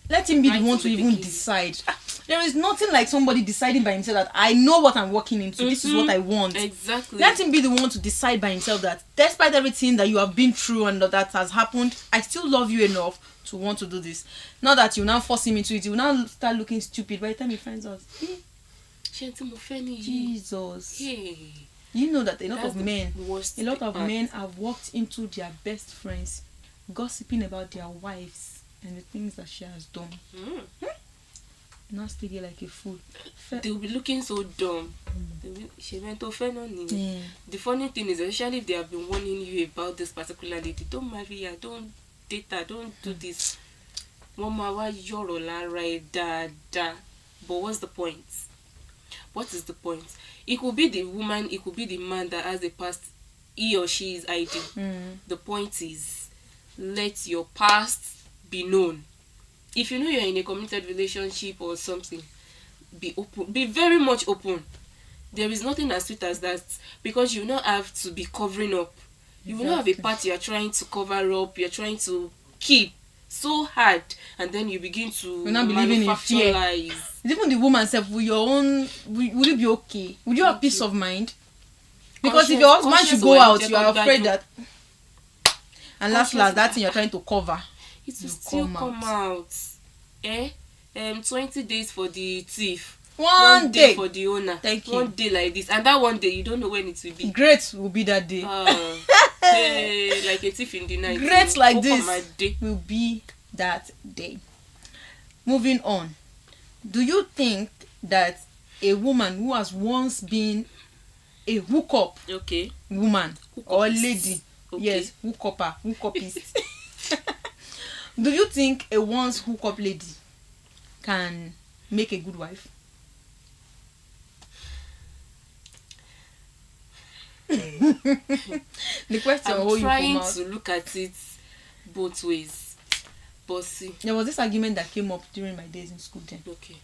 Let him be Right the one to to the even beginning. decide. There is nothing like somebody deciding by himself that I know what I'm walking into. This is what I want. Exactly. Let him be the one to decide by himself that despite everything that you have been through and that has happened, I still love you enough to want to do this. Not that you now force him into it. You will now start looking stupid by the time he finds out. Jesus. Hey. You know that a lot That's of the men, worst a lot of part. men have walked into their best friends, gossiping about their wives and the things that she has done. Now stay there like a fool. They will be looking so dumb. She went to offend on him. The funny thing is, especially if they have been warning you about this particular lady, don't marry her, don't date her, don't do this. Mama, why you're right, da. But what's the point? What is the point? It could be the woman, it could be the man that has a past he or she is hiding. The point is, let your past be known. If you know you're in a committed relationship or something, be open, be very much open. There is nothing as sweet as that, because you not have to be covering up. You will not have a part you're trying to cover up, you're trying to keep so hard, and then you begin to You're not believing in manufacture fear. lies. Even the woman self, with your own, would it be okay? Would you have peace of mind? Because if your husband should go out, you are afraid that, and last that thing you're trying to cover, It will will still come come out. 20 days for the thief. one day for the owner. Thank you. One day like this, and that one day you don't know when it will be. great will be that day. Hey, like a thief in the night. Great like Open this my day. will be that day. Moving on, do you think that a woman who has once been a hookup Okay. woman or Hookupist. lady, Okay. yes, hookupist, do you think a once hookup lady can make a good wife? The question I'm hold you trying from out. to look at it both ways. But see, There was this argument that came up during my days in school then. okay.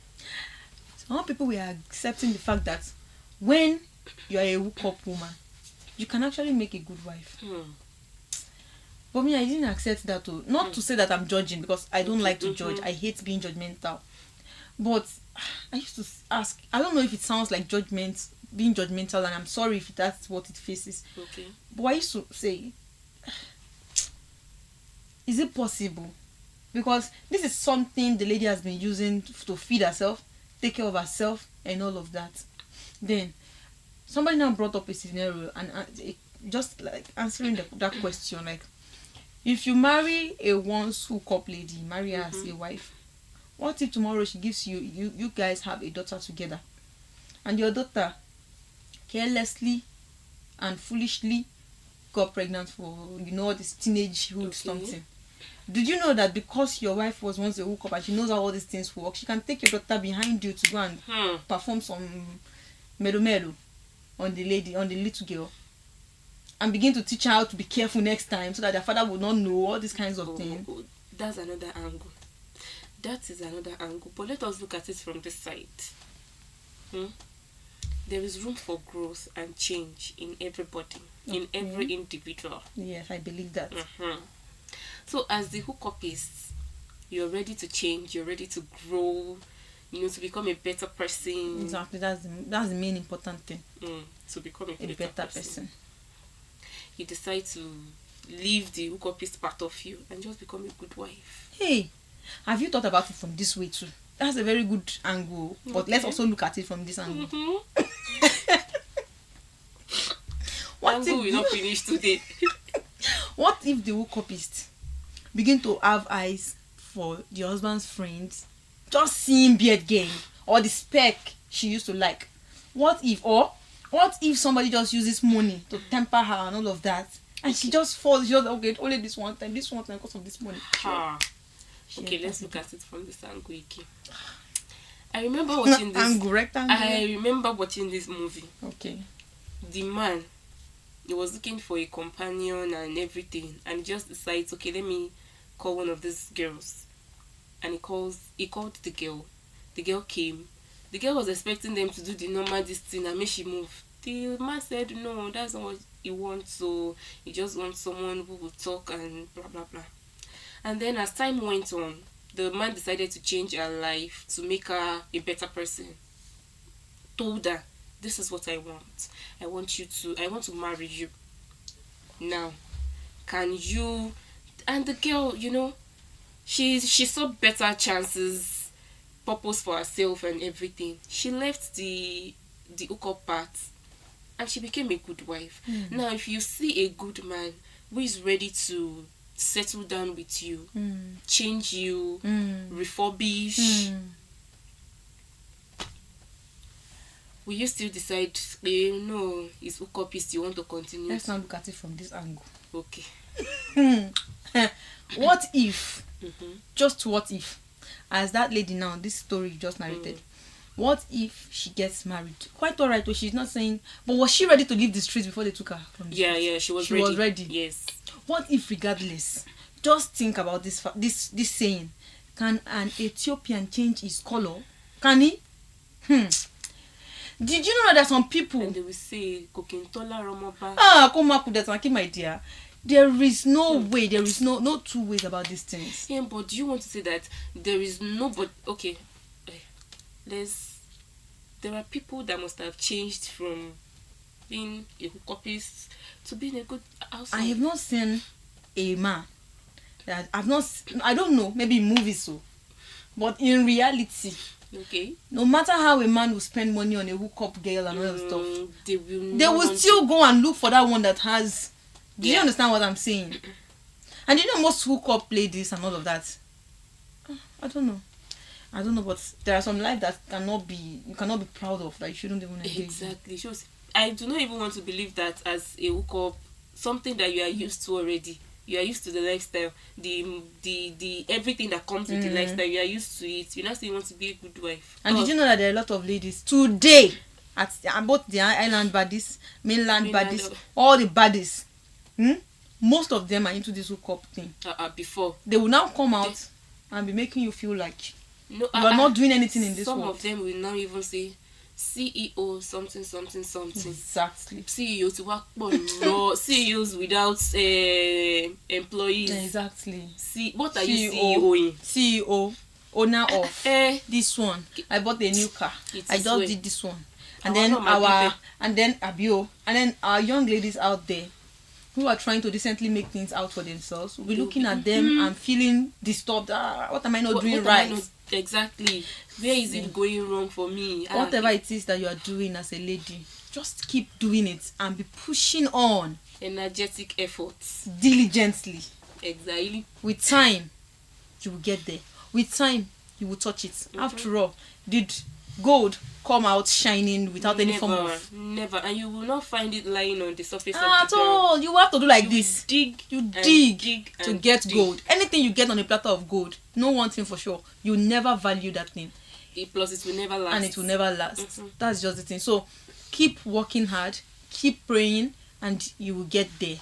Some people were accepting the fact that when you are a hookup woman, you can actually make a good wife. But me, I didn't accept that too. Not to say that I'm judging, because I don't like to judge. I hate being judgmental. But I used to ask, I don't know if it sounds like being judgmental, and I'm sorry if that's what it faces. Okay. But I used to say, is it possible? Because this is something the lady has been using to feed herself, take care of herself, and all of that. Then somebody now brought up a scenario, and just like answering that question, like if you marry a once hookup lady, marry her as a wife, what if tomorrow she gives you guys have a daughter together, and your daughter carelessly and foolishly got pregnant for this teenagehood something? Did you know that because your wife was once a hookup and she knows how all these things work, she can take your daughter behind you to go and perform some melo on the little girl, and begin to teach her how to be careful next time so that their father will not know all these kinds of things? That's another angle. That is another angle. But let us look at it from this side. There is room for growth and change in everybody, in every individual. Yes, I believe that. So as the hookupist, you're ready to change, you're ready to grow, to become a better person. Exactly, that's the main important thing. To become a better person. You decide to leave the hookupist part of you and just become a good wife. Hey, have you thought about it from this way too? That's a very good angle, but let's also look at it from this angle. What angle will not finish today? What if the hookupist begin to have eyes for the husband's friends, just seeing beard gang or the spec she used to like? What if somebody just uses money to temper her and all of that, and she just falls? She just only this one time because of this money. Okay, let's look at it from this angle again. I remember watching this. I remember watching this movie. Okay. The man, he was looking for a companion and everything, and he just decides, okay, let me call one of these girls. And he called the girl. The girl came. The girl was expecting them to do the normal this thing and make she move. The man said no, that's not what he wants. So he just wants someone who will talk and blah blah blah. And then as time went on, the man decided to change her life to make her a better person. Told her, this is what I want. I want to marry you. Now, can you? And the girl, she saw better chances, purpose for herself and everything. She left the hookup part and she became a good wife. Now, if you see a good man who is ready to settle down with you, change you, refurbish, will you still decide, it's hookupist, you want to continue? Let's not look at it from this angle. Okay. What if, just what if, as that lady now, this story you just narrated, what if she gets married? Quite alright, she's not saying, but was she ready to leave the streets before they took her from the streets? Yeah, she was ready. Yes. What if, regardless, just think about this saying, can an Ethiopian change his color? Can he? Did you know that there are some people? And they will say, Kokintola Romoba. Kudatanki, my dear. There is no way, there is no two ways about these things. Yeah, but do you want to say that there is nobody? Okay, there are people that must have changed from being a hookupist to being a good housewife. I have not seen a man that I don't know, maybe in movies so, but in reality, okay, no matter how a man will spend money on a hookup girl and all that stuff, they will still go and look for that one that has. Do you understand what I'm saying? And most hookup ladies and all of that, I don't know, but there are some life that you cannot be proud of, that you shouldn't even engage. Exactly. I do not even want to believe that as a hookup, something that you are used to already. You are used to the lifestyle, the everything that comes with the lifestyle. You are used to it. You now say you want to be a good wife. And did you know that there are a lot of ladies today at both the island baddies, mainland baddies, all the baddies? Most of them are into this hookup thing. Before they will now come out and be making you feel like you are not doing anything in this world. Some of them will now even say CEO something. Exactly. CEO to work for CEOs without employees. Exactly. What are you CEOing? CEO, owner of this one. I bought a new car. I just did this one. And then our young ladies out there who are trying to decently make things out for themselves will be looking at them and feeling disturbed. What am I not doing right? Exactly. Where is it going wrong for me? Whatever it is that you are doing as a lady, just keep doing it and be pushing on. Energetic efforts. Diligently. Exactly. With time, you will get there. With time, you will touch it. After all, did gold come out shining without any form of... Never. And you will not find it lying on the surface of the at ground. all. You have to do like this. You dig to get gold. Anything you get on a platter of gold, know one thing for sure, you never value that thing. Plus it will never last. And it will never last. That's just the thing. So keep working hard, keep praying, and you will get there.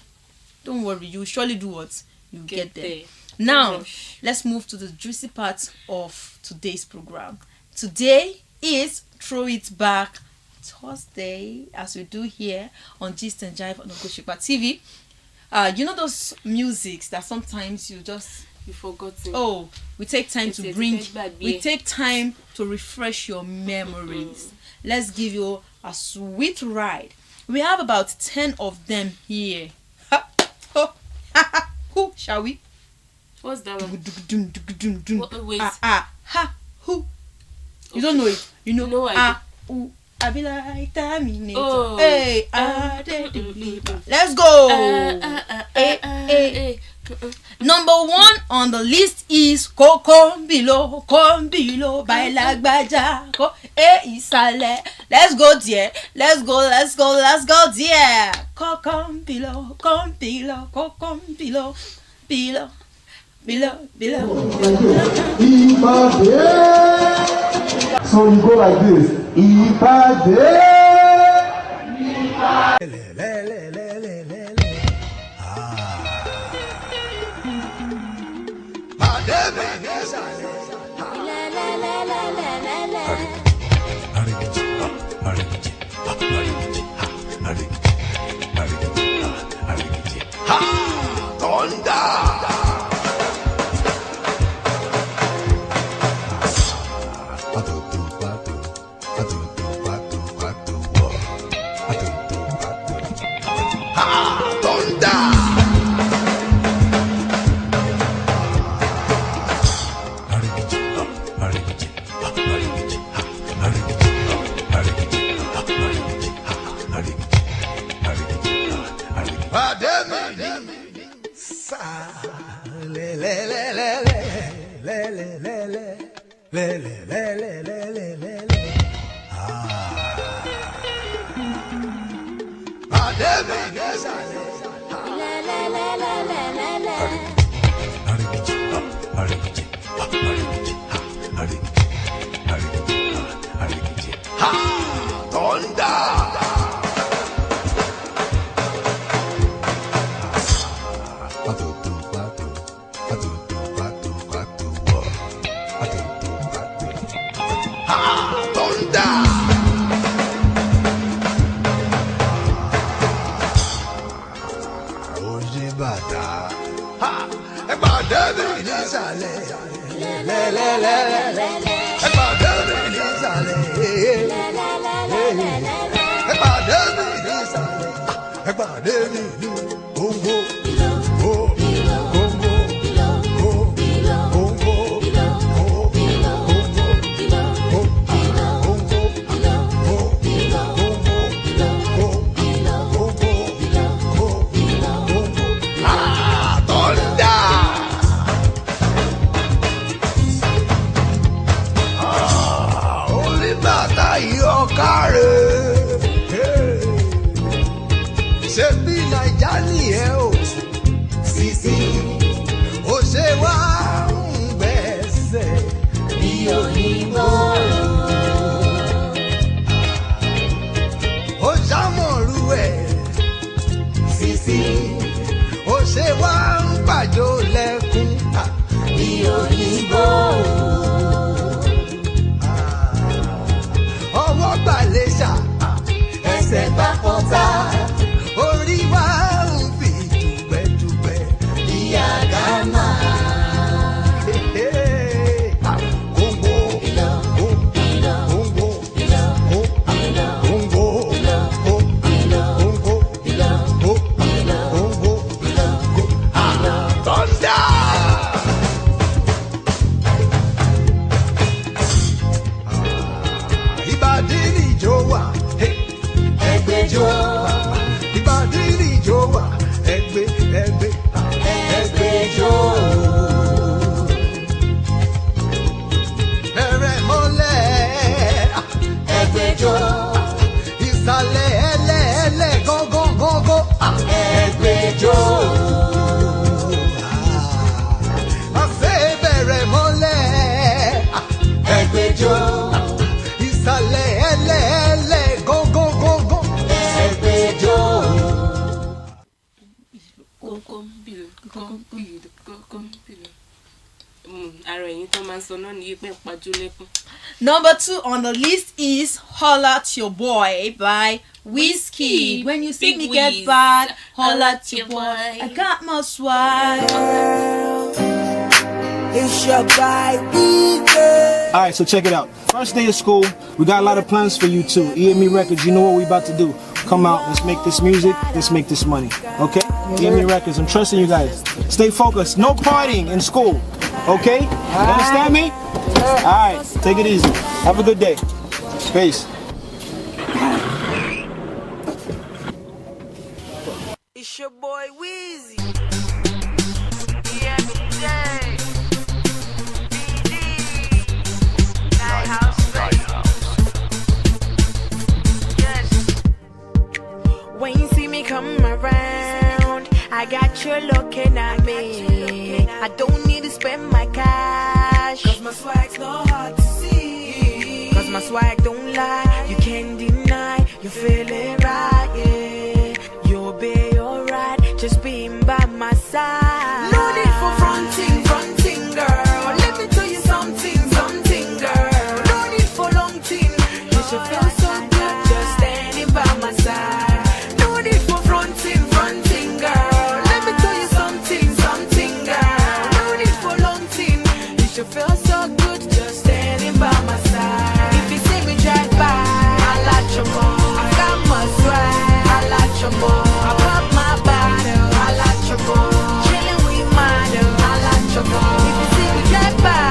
Don't worry, you will surely do what? You will get there. Now, let's move to the juicy part of today's program. Today is Throw It Back Thursday, as we do here on Gist and Jive on Ogo Osupa TV. You know those musics that sometimes you forgot. Oh, we take time to bring. We take time to refresh your memories. Let's give you a sweet ride. We have about 10 of them here. Who shall we? What's that one? Wait. Who? You don't know it. You know. No idea. I be like Terminator. Oh. Hey, let's go. Number 1 on the list is Come Below by Lagbaja. Isale. Let's go there. Let's go there. Come below. So you go like this. ẹgbẹ́jọ́. Ìbàdí ni ìjọ wà, ẹgbẹ́jọ́. Bẹ̀rẹ̀ mọ́lẹ̀, ẹgbẹ́jọ́. Ìsàlẹ̀ ẹlẹ́ gángan, ẹgbẹ́jọ́. Àṣẹ bẹ̀rẹ̀ mọ́lẹ̀, ẹgbẹ́jọ́. Ìsàlẹ̀ ẹlẹ́ gángan, ẹgbẹ́jọ́. Ara ẹ̀yin tó máa ń sọ náà ní pé pàjọ lẹ́kùn. Number 2 on the list is Holla at Your Boy by Wizkid. When you see Big me get Wiz. bad, holla at your boy. I got my swag. It's your boy, Weezy. Alright, so check it out. First day of school, we got a lot of plans for you too. EME Records, you know what we about to do. Come out, let's make this music, let's make this money. Okay? EME Records, I'm trusting you guys. Stay focused, no partying in school. Okay? You understand me? Alright, take it easy. Have a good day. Peace. It's your boy, Weezy. When you see me come around, I got you looking at me. I don't need to spend my cash, cause my swag's not hard to see. Cause my swag don't lie, you can't deny. You feel it right, yeah. You'll be alright, just being by my side. No need for fronting, girl. Let me tell you something, girl. No need for long thing. You should feel so good just standing by my side. You feel so good just standing by my side. If you see me drive by, I like your more. I got my swag, I like your more. I pop my bottle, I like your more. Chilling with model, I like your more. If you see me drive by,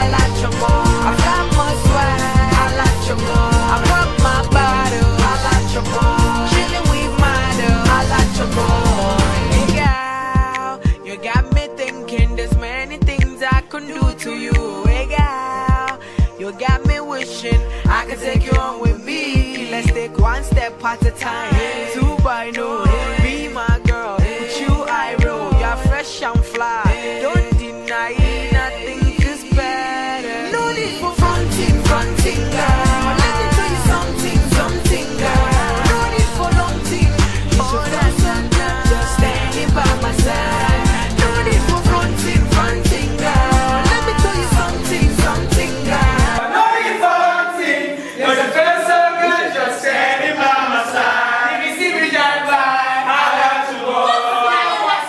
I like your more. I got my swag, I like your more. I pop my bottle, I like your more. Chilling with model, I like your more. Hey girl, you got me thinking there's many things I can do to you, hey girl. You got me wishing I could take you on with me. Let's take one step at a time. 2 by no, be my girl. With you I roll, you're fresh and fly. Don't deny nothing is better. No need for fronting, girl. Let me tell you something, girl. No need for long thing. You should dance and dance, just standing by my side. No need for fronting, girl. Let me tell you something, girl. No need for fronting, you should feel so good just standing by my side. If you see me drive by, I like to go.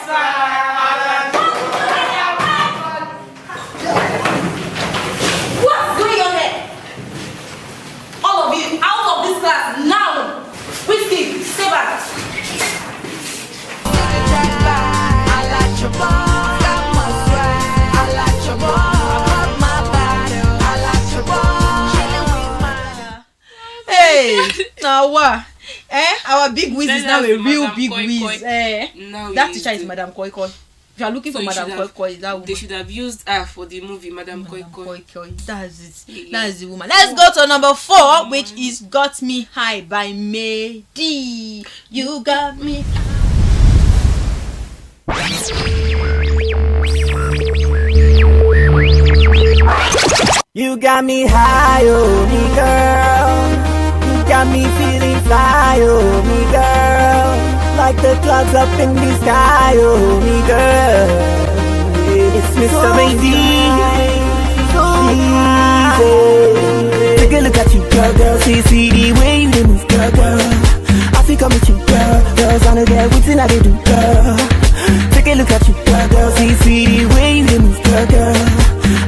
What's going on there? All of you out of this class now. Whiskey, stay back. I like your ball, got my swag. I like your ball, I pop my bottle. I like your ball, chilling with my. Hey, now what? Our big Wiz is Send now us a to real Madam big Koi Wiz. Koi. Now That you teacher is do. Madam Koi Koi. If you are looking So for you Madam should Koi have- Koi, is that woman. They should have used her for the movie Madam Koi Madam Koi. Koi Koi. That's it. Yeah. That's the woman. Let's go to number 4, which is Got Me High by Mehdi. You got me. You got me high, oh me girl. You got me feeling fly, oh me girl. Like the clouds up in the sky, oh me girl. It's Mr. Easy. Take a look at you, girl. See the way you move, girl. I think I'm with you, girl. Girls on the there, waiting I do, girl. Take a look at you, girl. See the way you move, girl.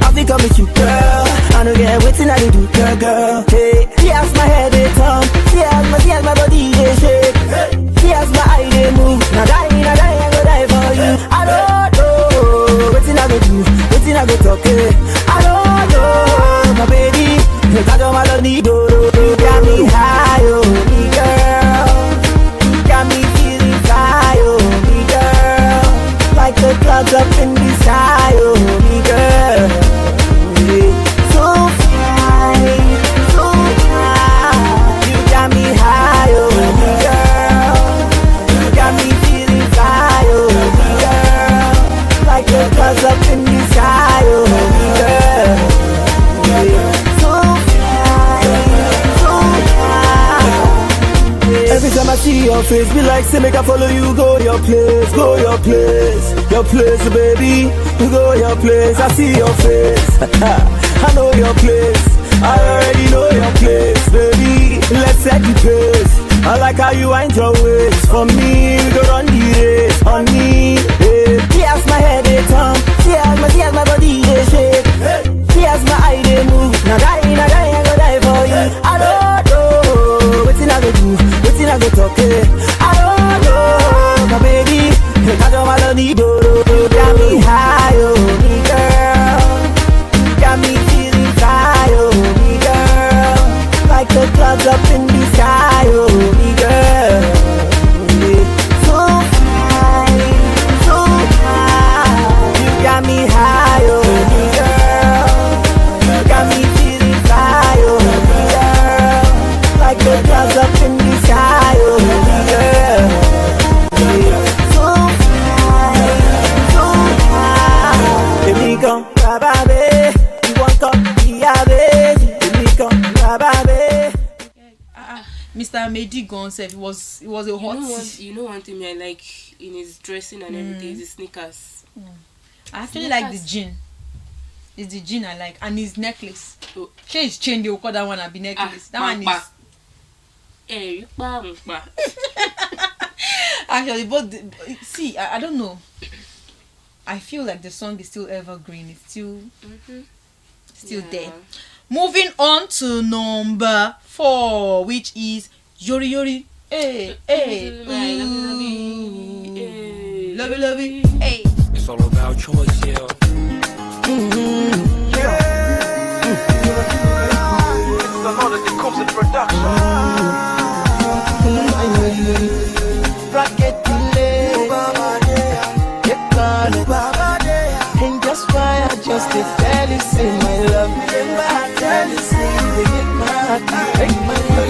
I think I'm with you, girl. I know get waiting I do, girl. Hey, she has my head, they turn. She has my body, they shake. She has my eye, they move. Now die, I go die for you. I don't know, waiting I go do, waiting I go talk. I don't know, my baby. I don't want to need, you got me high, oh, me girl. see your face, be like, say, make I follow you, go your place, your place, baby, you go your place, I see your face, I know your place, I already know your place, baby, let's set the pace, I like how you wind your waist, for me, we go run the race, on me, hey. Tears my head, they turn, tears my body, they shake, hey. Tears my eye, they move, now die, I go die for you, I don't know, wetin I go do, wetin I go talk, I don't know, my baby, I don't wanna need you, got me high, oh, me girl, got me feeling fly, oh, me girl, like the clouds up in the sky, oh, me girl, yeah. So high, you got me high, oh, me girl, got me feeling fly, oh, me girl, like the clouds up in the sky, oh, me girl, yeah. So high, baby come, baby, you want come, yeah, baby come, baby. Mr. Medi gone self, it was a hot. You know one thing I like in his dressing and everything is his sneakers. I actually like the jean. It's the jean I like, and his necklace. Oh. Change chain, they will call that one a be necklace. That one is. Actually, but see, I don't know. I feel like the song is still evergreen. It's still there. Moving on to number 4, which is Yori Yori. Hey, lovey, hey. It's all about choice, yeah. It's another that comes in production. Rocket delay, and just why I just did tell you, say my love, I tell you, say you get my heart, break my heart,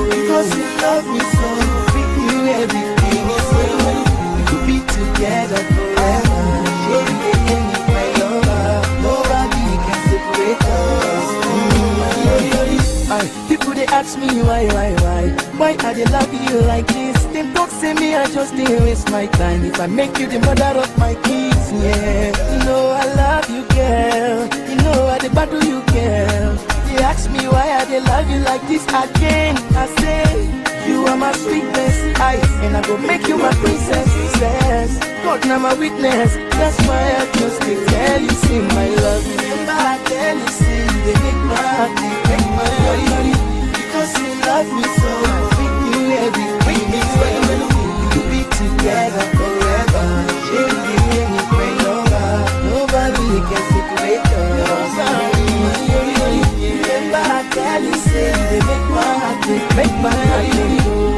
because you love me so, with you everything is well, we could be together forever, share me my love, nobody can separate us. People they ask me why I they love you like this? They don't say me, I just didn't waste my time. If I make you the mother of my kids, yeah. You know I love you, girl. You know I they battle you, girl. They ask me why I they love you like this again. I say you are my sweetness, and I go make you my princess. Says God, now my witness. That's why I just can tell you, see my love. Remember I tell you, see they make my heart, they make my heart. Because you love me so, with you everything is well. We'll be together forever. Share me my love. Nobody can separate us. Remember I tell you, say they make my heart, they make my heart.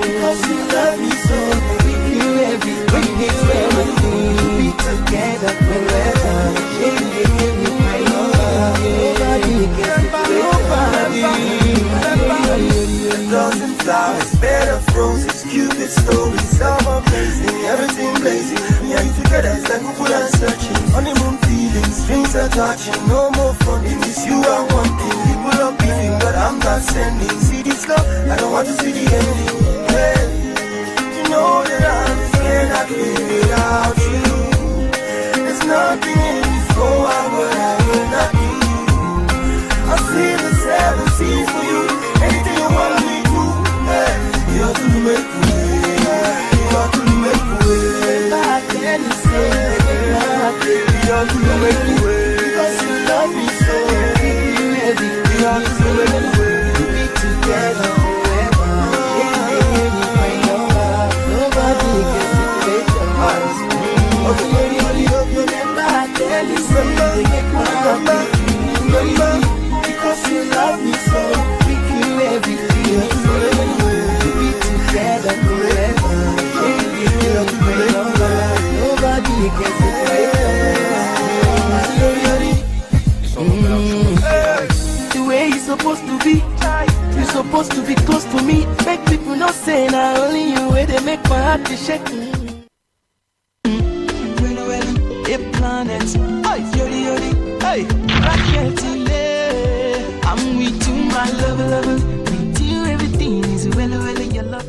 Because you love me so, with you everything is well. We'll be together forever. Share me my love. Nobody can separate us. Dozen flowers, bed of roses, Cupid stories, summer blazing, everything blazing. Me and you together, it's like Google and searching. Honeymoon feelings, strings are touching, no more fronting. It's you I want thing. People are beefing, but I'm not sending. See this love, I don't want to see the ending. Hey, you know that I'm scared I can't live without you. There's nothing in this whole world what I will not do. I see the 7 seas for you. Anything you want me to, hey, you have to make a way. You have to make a way. I tell you, say, you have to make a way. because you love me so, you everything. You have to make a way. We'll be together forever. Yeah, my love, nobody can separate us. Remember, I tell you, say, they make my heart beat. Because you love me so, with you everything is well. We'll be together forever. Yeah, my love, nobody can separate us. The way you're supposed to be, you're supposed to be close to me. Make people not say now only you where they make my heart to shake. The planets, hey, rocket delay. I'm with you, my love. With you, everything is well, your love.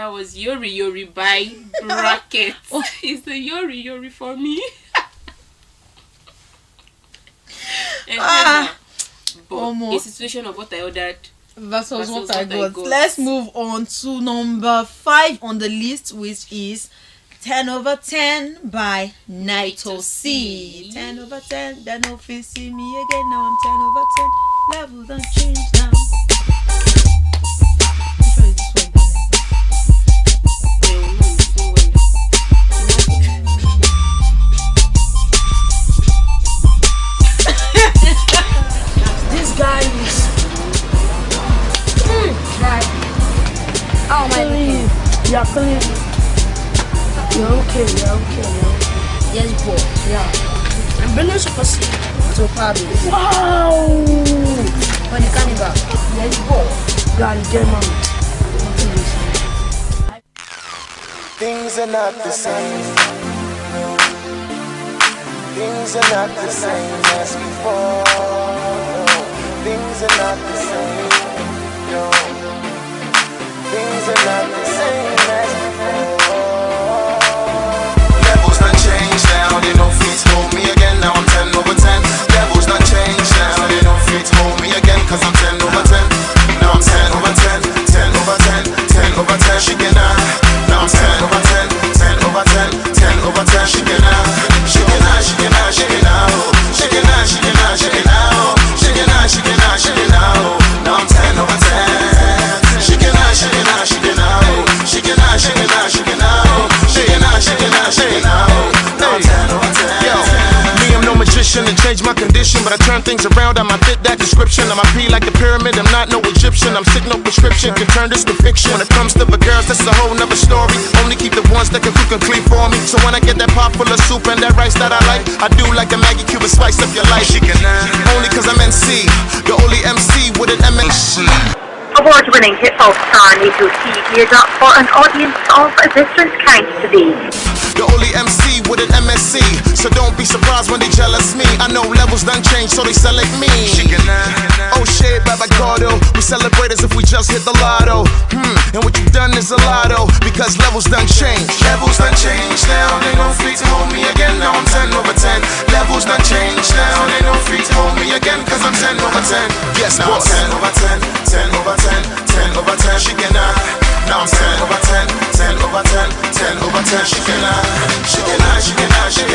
That was Yori Yori by Bracket. It's the Yori Yori for me. But a situation of what I ordered versus what I got. Let's move on to number 5 on the list, which is 10/10 by Naito C. 10/10, then no fit see me again. Now I'm 10/10. Levels don't change now. This guy is right. Oh my God. You're clean. You're okay. Yes, boy. Yeah. I'm bringing super C to party. Wow. When the carnival. Yes, boy. God, German. Things are not the same. Things are not the same as before. No. Things are not the same. No. Things are not the same as before. Levels done changed now. They don't fit hold me again. Now I'm 10/10. Levels done changed now. They don't fit hold me again. Cause I'm 10/10. Now I'm 10/10. 10/10. 10/10. She can now I'm 10/10. 10/10. 10/10. She can She can She can She can She can She can She can She can She can She can now I'm 10/10. She can She can She can She can She can She can She can She can She can now I'm 10/10. Yo, me, I'm no magician to change my condition, but I turn things around. I might fit that description. I'm a P like the pyramid. I'm not no Egyptian. I'm sick, no prescription can turn this to fiction. When it comes to the girls, that's a whole nother story. Only keep the ones that can cook and clean for me. So when I get that pot full of soup and that rice that I like, I do like a Maggie Cube and spice up your life. She can only cause I'm NC, the only MC with an MHC. Award-winning hip-hop star Naito C geared up for an audience of a different kind today. The only MC with an MSC, so don't be surprised when they jealous me. I know levels done changed, so they select me. Oh shit, Baba Gordo, we celebrate as if we just hit the lotto. And what you done is a lotto, because levels done changed. Levels done changed now, they don't fit to hold me again. Now I'm 10/10. Levels done changed now, they don't fit to hold me again, cause I'm 10/10. Yes, now boss. I'm 10/10. 10/10. 10/10. She can now I'm 10/10. 10/10. 10/10. She can She can She can She can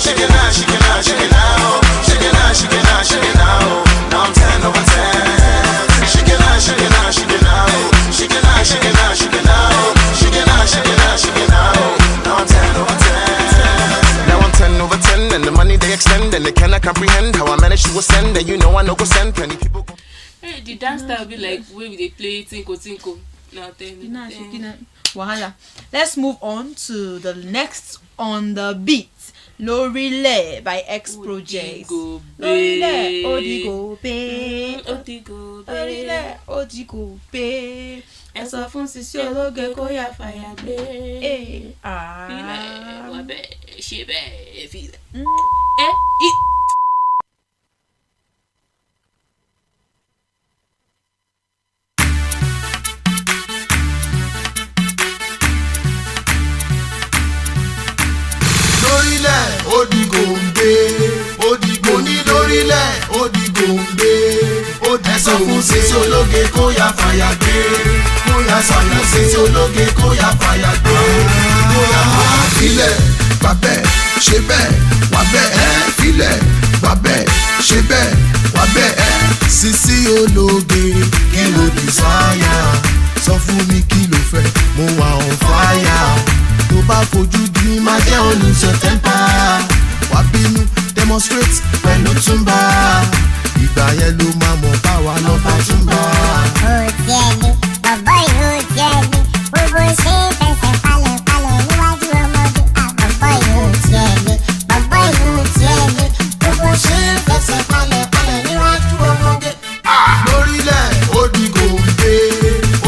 She can She can She can She can She can She can now I'm 10/10. She can She can She can She can She can She can She can She can She can now I'm 10/10. Now I'm 10/10, and the money they extend, and they cannot comprehend how I managed to ascend. And you know I know go send plenty people. Hey, the dance style be like where they play tinko. Now 10. Wahala. Let's move on to the next on the beat. Lorile by X Project. Lorile, Odigo Pe. Lorile, Odigo Pe. Essa função logo koya fire be. Wabe, shebe, feel. Odigo ní lórílẹ̀, Odigombe. Ẹ̀sọ́ fún sísí ológe kó yá fàyà gbé. Kó yá sàyà sísí ológe kó yá fàyà gbé. Kó yá fàyà filẹ̀, gbà bẹ́ẹ̀, ṣe bẹ́ẹ̀, wà bẹ́ẹ̀. Filẹ̀, gbà bẹ́ẹ̀, ṣe bẹ́ẹ̀, wà bẹ́ẹ̀. Sísí ológe kí ló desire? Sọ fún mi kí ló fẹ́, mo wà on fire. Tó bá fojú di máa jẹ́ olùsọ tẹ́ńpà. Wà bínú demonstrate pẹ̀lú túnbà. Ìgbà yẹn ló máa mọ̀ báwa lọ́ba túnbà. Ó tiẹ̀ ní bàbá yìí ó tiẹ̀ ní gbogbo ṣe fẹsẹ̀ palẹ̀ níwájú ọmọdé. Bàbá yìí ó tiẹ̀ ní bàbá yìí ó tiẹ̀ ní gbogbo ṣe fẹsẹ̀ palẹ̀ níwájú ọmọdé. Lórílẹ̀ Odigombe,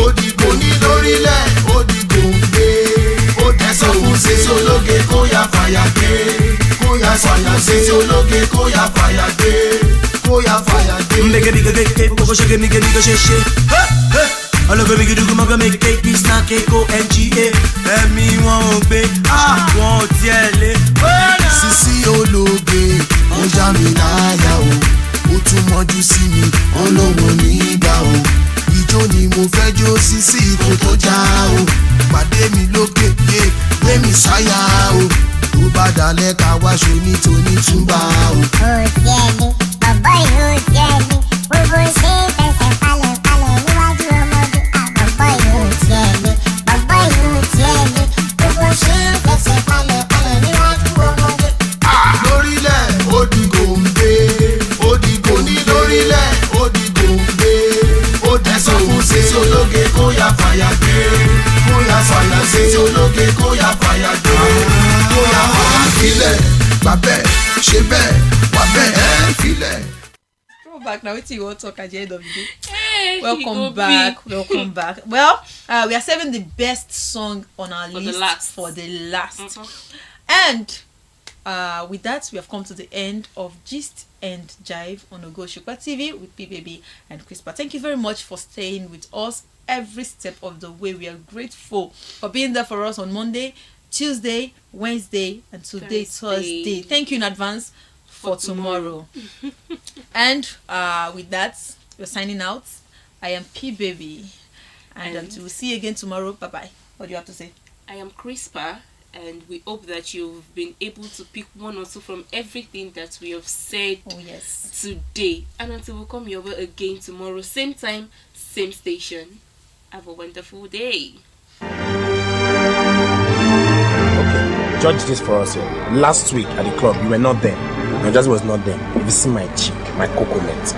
Odigo ní lórílẹ̀ Odigombe. Ẹ̀sọ́ fún sísí ológe kó yá fàyà gbé. Kó yá fàyà sísí ológe kó yá fàyà gbé. Kó yá fàyà gbé. Mbege nigga get koko shake nigga shake. All over make you do come make cake, this snack cake, O-N-G-A. Me won't be, won't tell it. Sisi ologe, ọjà mi láyà o. Ó tún mọ́jú sí mi, olówó nígbà o. Ijó ni mo fẹ́ jó Sisi kò tó já o. Pàdé mi lókè, gbé mi sáyà o. Tó bá dalẹ̀ ká wá ṣo ní tóní túbà o. Ó tiẹ̀ ní, bàbá yìí ó tiẹ̀ ní. Gbogbo ṣe fẹsẹ̀ falẹ̀ níwájú ọmọdé. Bàbá yìí ó tiẹ̀ ní, bàbá yìí ó tiẹ̀ ní. Gbogbo ṣe fẹsẹ̀ falẹ̀ níwájú ọmọdé. Lórílẹ̀ ó di gòǹgbé, ó di gòní lórílẹ̀ ó di gòǹgbé. Ó di sọ fún Sisi ológe kó yá fàyà gbé. Kó yá fàyà gbé. Sisi ológe kó yá fàyà gbé. Kó yá fàyà filẹ̀, gbà bẹ́ẹ̀, ṣe bẹ́ẹ̀, wà bẹ́ẹ̀, filẹ̀. Back now, what you want to talk at the end of the day? Hey, welcome back. Well, we are saving the best song on our list for the last. And with that, we have come to the end of Gist and Jive on Ogo Osupa TV with P-Baby and Crispa. Thank you very much for staying with us every step of the way. We are grateful for being there for us on Monday, Tuesday, Wednesday, and today, Thursday. Thank you in advance for tomorrow. And with that, we're signing out. I am P-Baby. And until we see you again tomorrow, bye-bye. What do you have to say? I am Crispa, and we hope that you've been able to pick one or two from everything that we have said today. And until we come your way again tomorrow, same time, same station. Have a wonderful day. Okay, judge this for us here. Last week at the club, you were not there. I just was not there. If you see my cheek, my coconut,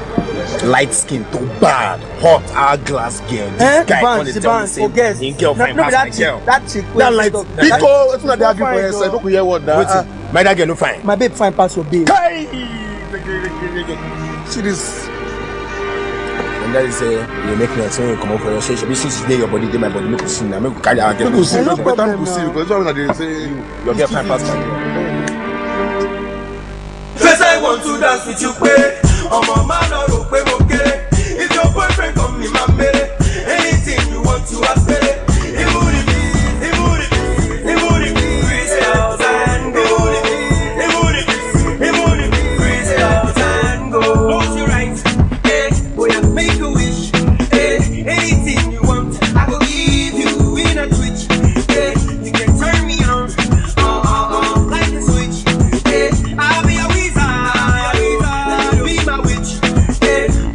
light skin, too bad, hot hourglass girl. This guy Vance, in girlfriend pass my girl. That chick, that light, Biko, it's not they argue for yourself. Don't hear what that. My that girl no fine. My babe fine pass your babe. See this. And that is you make me so you come up for your shit. This is your body, my body. Make you see now. Make you carry our girl. Make you see. Make better to see because everyone they say your girlfriend pass my girl. First I want to dance with you, babe. I'm a man or okay. If your boyfriend come in my bed, anything you want to ask me. It would be, crazy out and go. It would be, crazy out and go. Close your eyes, boy, I make a wish. Anything you want, I will give you in a twitch. You can turn me on, like a switch. I'll be a wizard. Be my witch.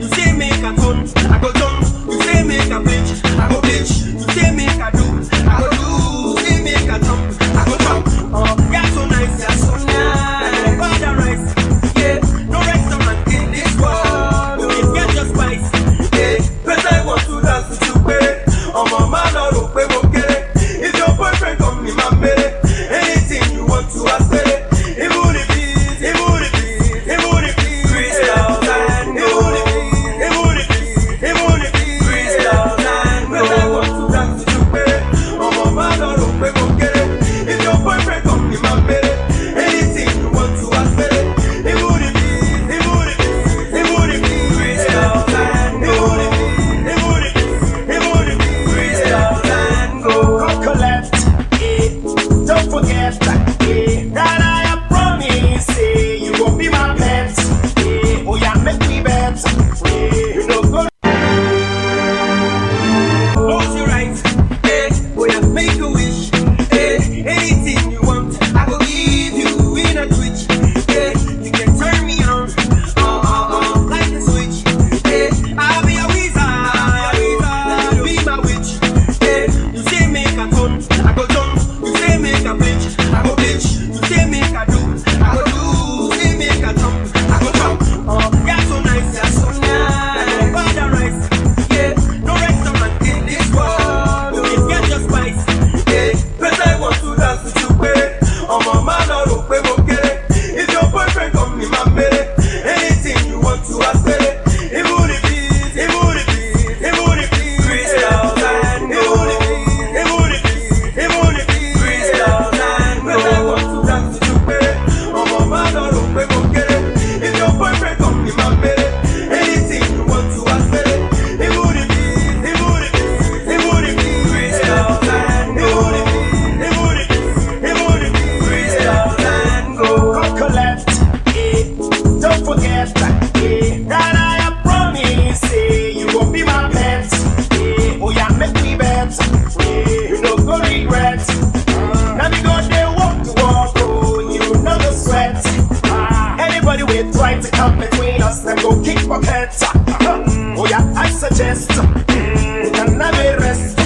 You say make a turn, I go turn. You say make a bleach, I go bleach. You say make a do, I go do. You say make a jump, I go jump. You're so nice, you're so nice. Paradise, no restaurant in this world. You can get your spice, but I want to dance with you, babe. I'm a man or okay. If your boyfriend come in my bed, anything you want to ask me. It would be, crazy out and go. It would be, crazy out and come between us, then go kick buckets. Oh yeah, I suggest you can never rest.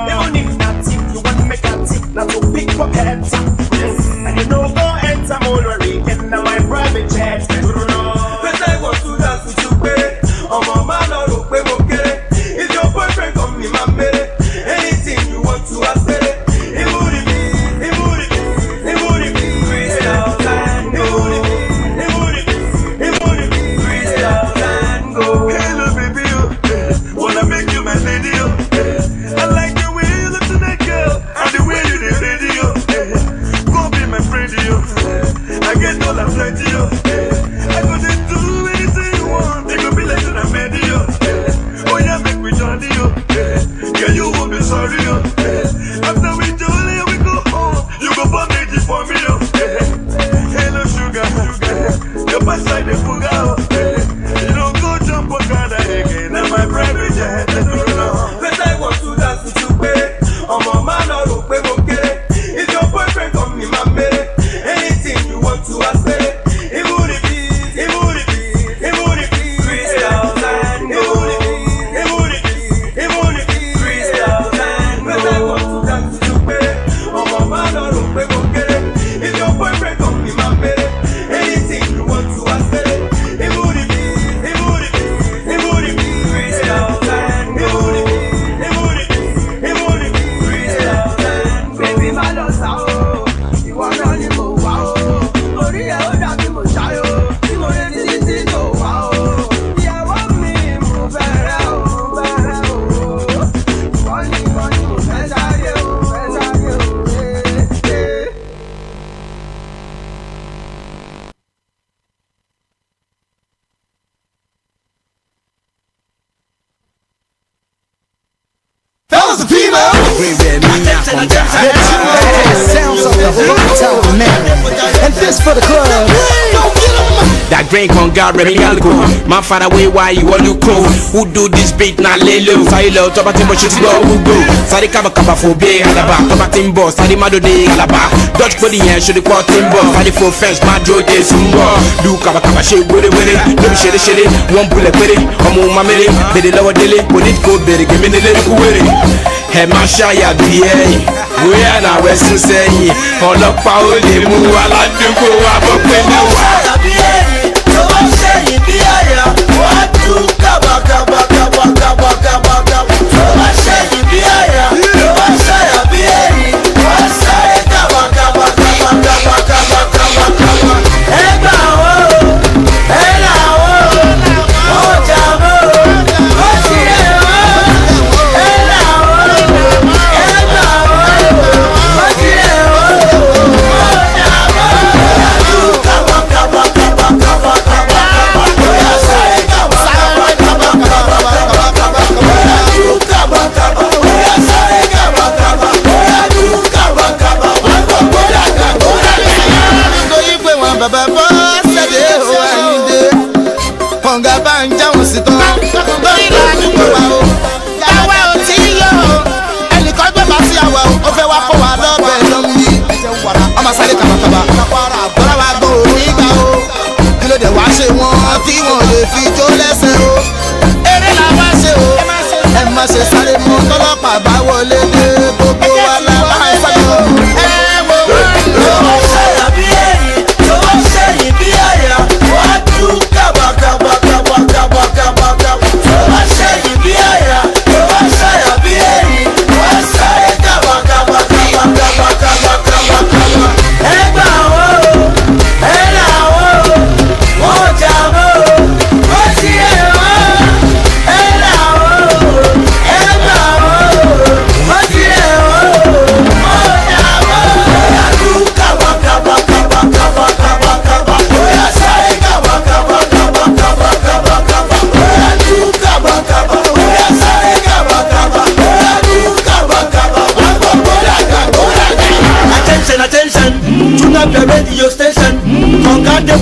Even if not it, you want to make a tip, not to pick buckets. And you know go enter Mulberry, get in my private jet. But I want to dance with you, baby. Oh mama, no look, baby, okay. If your boyfriend come in my bed, anything you want to ask, baby. That drink on God, Remy Alco. My father, way why you all look cool. Who do this beat now? Lay low. Silo, top of timber, shit go, who go. Sadi kaba kaba for be alaba. Top of timber, Sadi mado de alaba. Dutch body here, should the quad timber. Sadi for fence, my joy de sumba. Do kaba kaba shit with it. No be shit, one bullet with it. Omo mamere, be the lower daily. Put it go, better give me the little with it. Hey, my shy at the we are now Western saying, all up power, they move a lot to go up when you are.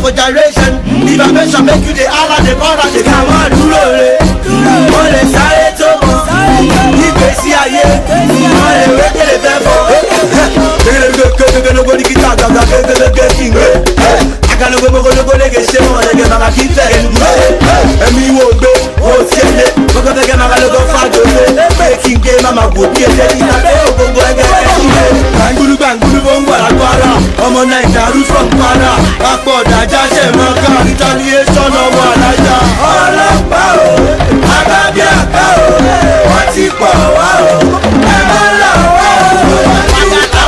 For gyration, if I mention make you the Allah, the Quran, the Kawa, Dulore. Ole sare tomo, ibesi aye, ole weke le befo. Gege no go dikita, gaga gege kinge. Aga no go lege shemo, lege maga gé mama wò bí ẹsẹ̀ ní abẹ́ ògógó ẹgẹ́ ẹ̀ṣinlẹ̀. gbàngbùlù gbàngbùlù bó ń wà lágbára ọmọ Naija root from Kwara apọ̀ ọ̀dàjà ṣẹ̀ mọ́ ká retaliation ọmọ alájà. ọlọ́pàá o agbábíàká o wọ́n ti pọ̀ wá o ẹ má lọ wá o.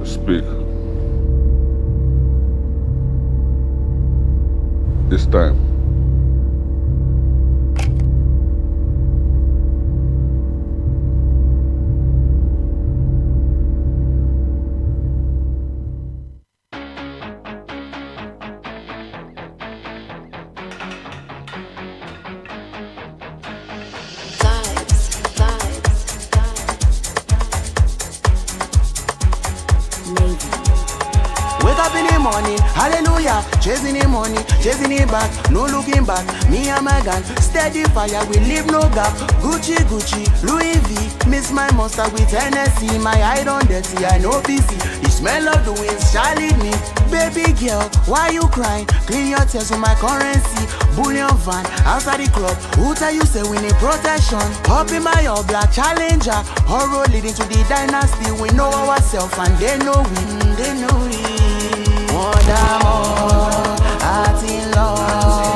Speak. It's time. Hallelujah, chasing the money, chasing it back, no looking back. Me and my gang, steady fire, we leave no gap. Gucci, Gucci, Louis V, miss my monster with Hennessy. My eye on dirty, I know PC. The smell of the winds shall lead me. Baby girl, why you crying? Clean your tears with my currency. Bullion van, outside the club. Who tell you say we need protection? Up in my all black challenger. Our road leading to the dynasty. We know ourselves and they know we, they know we. More than more, heart in love.